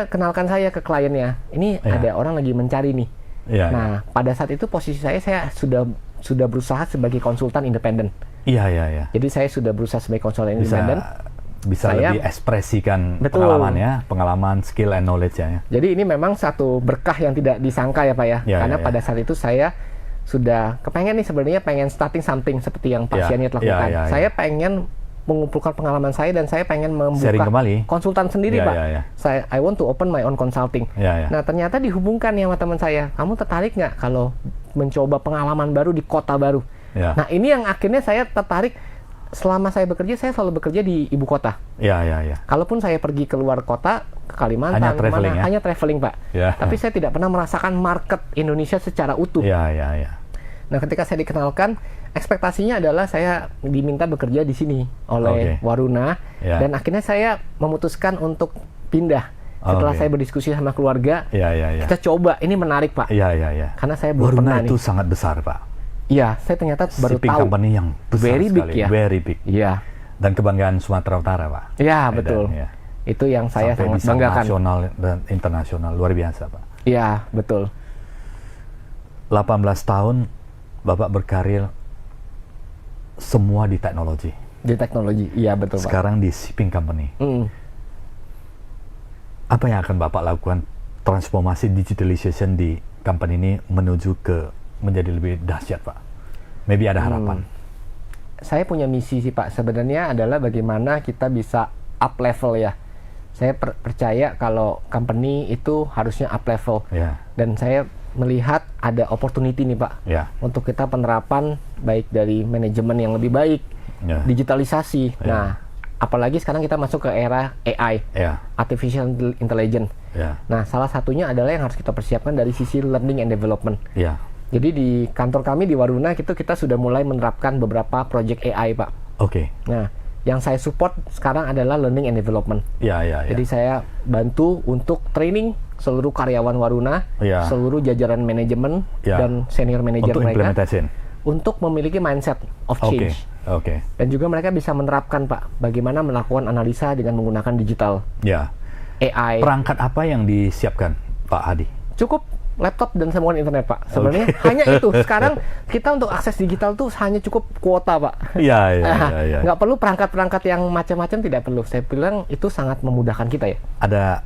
Speaker 2: kenalkan saya ke kliennya. Ini
Speaker 1: Ya.
Speaker 2: ada orang lagi mencari nih.
Speaker 1: Iya.
Speaker 2: Nah, pada saat itu posisi saya sudah berusaha sebagai konsultan independen.
Speaker 1: Iya, iya, iya.
Speaker 2: Jadi saya sudah berusaha sebagai konsultan
Speaker 1: Bisa
Speaker 2: independen.
Speaker 1: lebih ekspresikan
Speaker 2: Betul.
Speaker 1: pengalaman, skill and knowledge ya.
Speaker 2: Jadi ini memang satu berkah yang tidak disangka ya, Pak ya.
Speaker 1: Ya,
Speaker 2: Karena
Speaker 1: ya, ya.
Speaker 2: pada saat itu saya sudah kepengen nih sebenarnya pengen starting something seperti yang Pak
Speaker 1: Ya,
Speaker 2: Sianit lakukan.
Speaker 1: ya, ya, ya.
Speaker 2: Saya pengen mengumpulkan pengalaman saya dan saya pengen
Speaker 1: Sharing
Speaker 2: membuka
Speaker 1: kembali.
Speaker 2: konsultan sendiri,
Speaker 1: Ya,
Speaker 2: Pak.
Speaker 1: ya, ya.
Speaker 2: I want to open my own consulting.
Speaker 1: Ya, ya.
Speaker 2: Nah, ternyata dihubungkan ya sama teman saya. Kamu tertarik nggak kalau mencoba pengalaman baru di kota baru?
Speaker 1: Ya.
Speaker 2: Nah, ini yang akhirnya saya tertarik. Selama saya bekerja, saya selalu bekerja di ibu kota.
Speaker 1: Ya, ya, ya.
Speaker 2: Kalaupun saya pergi keluar kota, ke Kalimantan,
Speaker 1: Hanya traveling, ya?
Speaker 2: hanya traveling, Pak.
Speaker 1: Ya.
Speaker 2: Tapi saya tidak pernah merasakan market Indonesia secara utuh.
Speaker 1: Ya, ya, ya.
Speaker 2: Nah, ketika saya dikenalkan, ekspektasinya adalah saya diminta bekerja di sini oleh
Speaker 1: Oke.
Speaker 2: Waruna,
Speaker 1: Ya.
Speaker 2: dan akhirnya saya memutuskan untuk pindah. Setelah
Speaker 1: Oke.
Speaker 2: saya berdiskusi sama keluarga,
Speaker 1: Ya, ya, ya.
Speaker 2: kita coba, ini menarik, Pak.
Speaker 1: Ya, ya, ya.
Speaker 2: Karena saya belum pernah
Speaker 1: Waruna itu
Speaker 2: nih.
Speaker 1: sangat besar, Pak.
Speaker 2: Iya, saya ternyata baru
Speaker 1: Shipping
Speaker 2: tahu.
Speaker 1: company yang besar
Speaker 2: Very big,
Speaker 1: sekali.
Speaker 2: ya.
Speaker 1: Very big.
Speaker 2: Iya,
Speaker 1: Dan kebanggaan Sumatera Utara, Pak.
Speaker 2: iya
Speaker 1: Medan,
Speaker 2: betul.
Speaker 1: ya.
Speaker 2: Itu yang saya
Speaker 1: Sampai
Speaker 2: sangat
Speaker 1: bisa
Speaker 2: banggakan.
Speaker 1: nasional dan internasional, luar biasa, Pak.
Speaker 2: Iya, betul.
Speaker 1: 18 tahun Bapak berkarir semua di teknologi.
Speaker 2: Di teknologi, iya betul, Pak.
Speaker 1: Sekarang di shipping company.
Speaker 2: Mm.
Speaker 1: Apa yang akan Bapak lakukan transformasi digitalization di company ini menuju ke menjadi lebih dahsyat, Pak? Maybe ada harapan.
Speaker 2: Saya punya misi sih, Pak. Sebenarnya adalah bagaimana kita bisa up level ya. Saya percaya kalau company itu harusnya up level.
Speaker 1: Ya,
Speaker 2: Dan saya melihat ada opportunity nih, Pak.
Speaker 1: ya,
Speaker 2: Untuk kita penerapan baik dari manajemen yang lebih baik,
Speaker 1: ya,
Speaker 2: digitalisasi.
Speaker 1: Ya.
Speaker 2: Nah, apalagi sekarang kita masuk ke era AI,
Speaker 1: ya,
Speaker 2: Artificial Intelligence.
Speaker 1: ya,
Speaker 2: Nah, salah satunya adalah yang harus kita persiapkan dari sisi learning and development.
Speaker 1: ya.
Speaker 2: Jadi di kantor kami di Waruna kita sudah mulai menerapkan beberapa project AI, Pak.
Speaker 1: Oke.
Speaker 2: Nah, yang saya support sekarang adalah learning and development.
Speaker 1: Ya, ya, ya.
Speaker 2: Jadi saya bantu untuk training seluruh karyawan Waruna,
Speaker 1: Ya.
Speaker 2: seluruh jajaran manajemen
Speaker 1: Ya.
Speaker 2: dan senior manajer
Speaker 1: Untuk
Speaker 2: mereka
Speaker 1: implementation.
Speaker 2: untuk memiliki mindset of
Speaker 1: Oke,
Speaker 2: change.
Speaker 1: oke.
Speaker 2: Dan juga mereka bisa menerapkan, Pak, bagaimana melakukan analisa dengan menggunakan digital,
Speaker 1: Ya.
Speaker 2: AI.
Speaker 1: Perangkat apa yang disiapkan, Pak Hadi?
Speaker 2: Cukup laptop dan sambungan internet, Pak. Sebenarnya hanya itu. Sekarang kita untuk akses digital tuh hanya cukup kuota, Pak.
Speaker 1: Iya, iya, iya, iya.
Speaker 2: Nggak perlu perangkat-perangkat yang macam-macam, tidak perlu. Saya bilang itu sangat memudahkan kita ya.
Speaker 1: Ada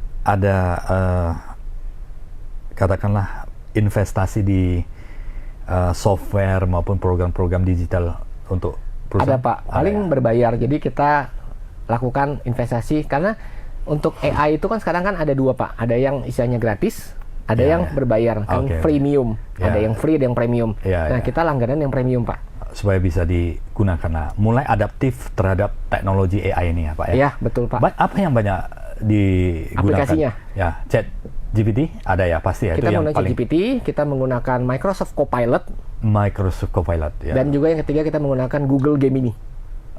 Speaker 1: katakanlah investasi di software maupun program-program digital untuk perusahaan?
Speaker 2: Ada, Pak. Paling
Speaker 1: ya?
Speaker 2: berbayar. Jadi kita lakukan investasi karena untuk AI itu kan sekarang kan ada dua, Pak. Ada yang istilahnya gratis, ada
Speaker 1: Ya,
Speaker 2: yang
Speaker 1: ya.
Speaker 2: berbayar, kan
Speaker 1: Oke, oke.
Speaker 2: freemium.
Speaker 1: Ya.
Speaker 2: Ada yang free, ada yang premium.
Speaker 1: Ya,
Speaker 2: Nah,
Speaker 1: ya.
Speaker 2: kita langganan yang premium, Pak.
Speaker 1: Supaya bisa digunakan. Nah, mulai adaptif terhadap teknologi AI ini ya, Pak ya?
Speaker 2: Iya, betul, Pak.
Speaker 1: Apa yang banyak digunakan?
Speaker 2: Aplikasinya?
Speaker 1: Ya, Chat GPT ada ya pasti ya.
Speaker 2: Kita
Speaker 1: Itu yang
Speaker 2: menggunakan
Speaker 1: paling
Speaker 2: GPT, kita menggunakan Microsoft Copilot,
Speaker 1: Microsoft Copilot ya.
Speaker 2: dan juga yang ketiga kita menggunakan Google Gemini.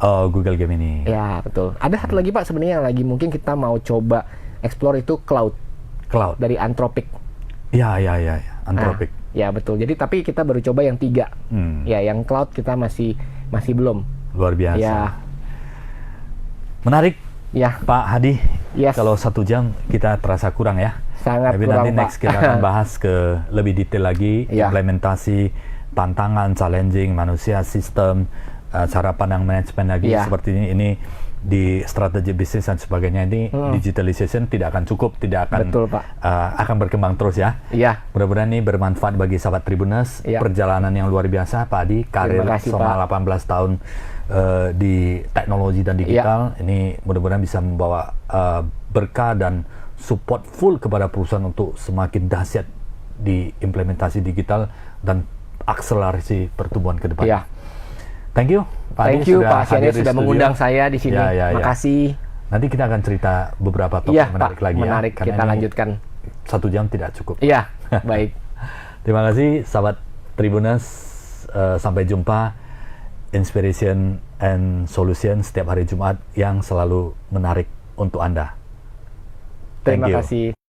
Speaker 1: Oh, Google Gemini.
Speaker 2: Ya, betul. Ada satu lagi, Pak, sebenarnya yang lagi mungkin kita mau coba explore itu cloud
Speaker 1: Cloud.
Speaker 2: dari Anthropic.
Speaker 1: Ya, ya, ya, ya. Anthropic.
Speaker 2: Nah, ya, betul. Jadi tapi kita baru coba yang 3. Ya, yang cloud kita masih belum.
Speaker 1: Luar biasa.
Speaker 2: Ya.
Speaker 1: Menarik,
Speaker 2: Ya,
Speaker 1: Pak Hadi.
Speaker 2: Yes.
Speaker 1: Kalau 1 jam kita terasa kurang ya.
Speaker 2: sangat
Speaker 1: Tapi
Speaker 2: kurang,
Speaker 1: nanti
Speaker 2: Pak.
Speaker 1: next kita akan bahas ke lebih detail lagi
Speaker 2: Ya.
Speaker 1: implementasi, tantangan, challenging, manusia, sistem, cara pandang manajemen lagi
Speaker 2: Ya.
Speaker 1: seperti ini di strategi bisnis dan sebagainya ini digitalization tidak akan cukup, tidak akan
Speaker 2: Betul, Pak.
Speaker 1: akan berkembang terus ya.
Speaker 2: Iya.
Speaker 1: Mudah-mudahan ini bermanfaat bagi sahabat Tribuners.
Speaker 2: Ya.
Speaker 1: Perjalanan yang luar biasa Pak Hadi, karir
Speaker 2: Terima kasih,
Speaker 1: selama
Speaker 2: Pak.
Speaker 1: 18 tahun di teknologi dan digital. Ini mudah-mudahan bisa membawa berkah dan support full kepada perusahaan untuk semakin dahsyat di implementasi digital dan akselerasi pertumbuhan ke depan.
Speaker 2: Iya.
Speaker 1: Thank you Pak Hadi
Speaker 2: Thank you,
Speaker 1: sudah
Speaker 2: Pak Sianir,
Speaker 1: hadir di
Speaker 2: sudah
Speaker 1: studio.
Speaker 2: mengundang saya di sini.
Speaker 1: Ya, ya, ya.
Speaker 2: Makasih.
Speaker 1: Nanti kita akan cerita beberapa topik
Speaker 2: Iya,
Speaker 1: menarik
Speaker 2: Pak.
Speaker 1: lagi
Speaker 2: Menarik.
Speaker 1: ya. Karena
Speaker 2: Kita
Speaker 1: ini
Speaker 2: lanjutkan.
Speaker 1: 1 jam tidak cukup.
Speaker 2: Iya, baik.
Speaker 1: Terima kasih sahabat Tribuners. Sampai jumpa. Inspiration and Solution setiap hari Jumat yang selalu menarik untuk Anda. Thank
Speaker 2: Terima
Speaker 1: you.
Speaker 2: kasih.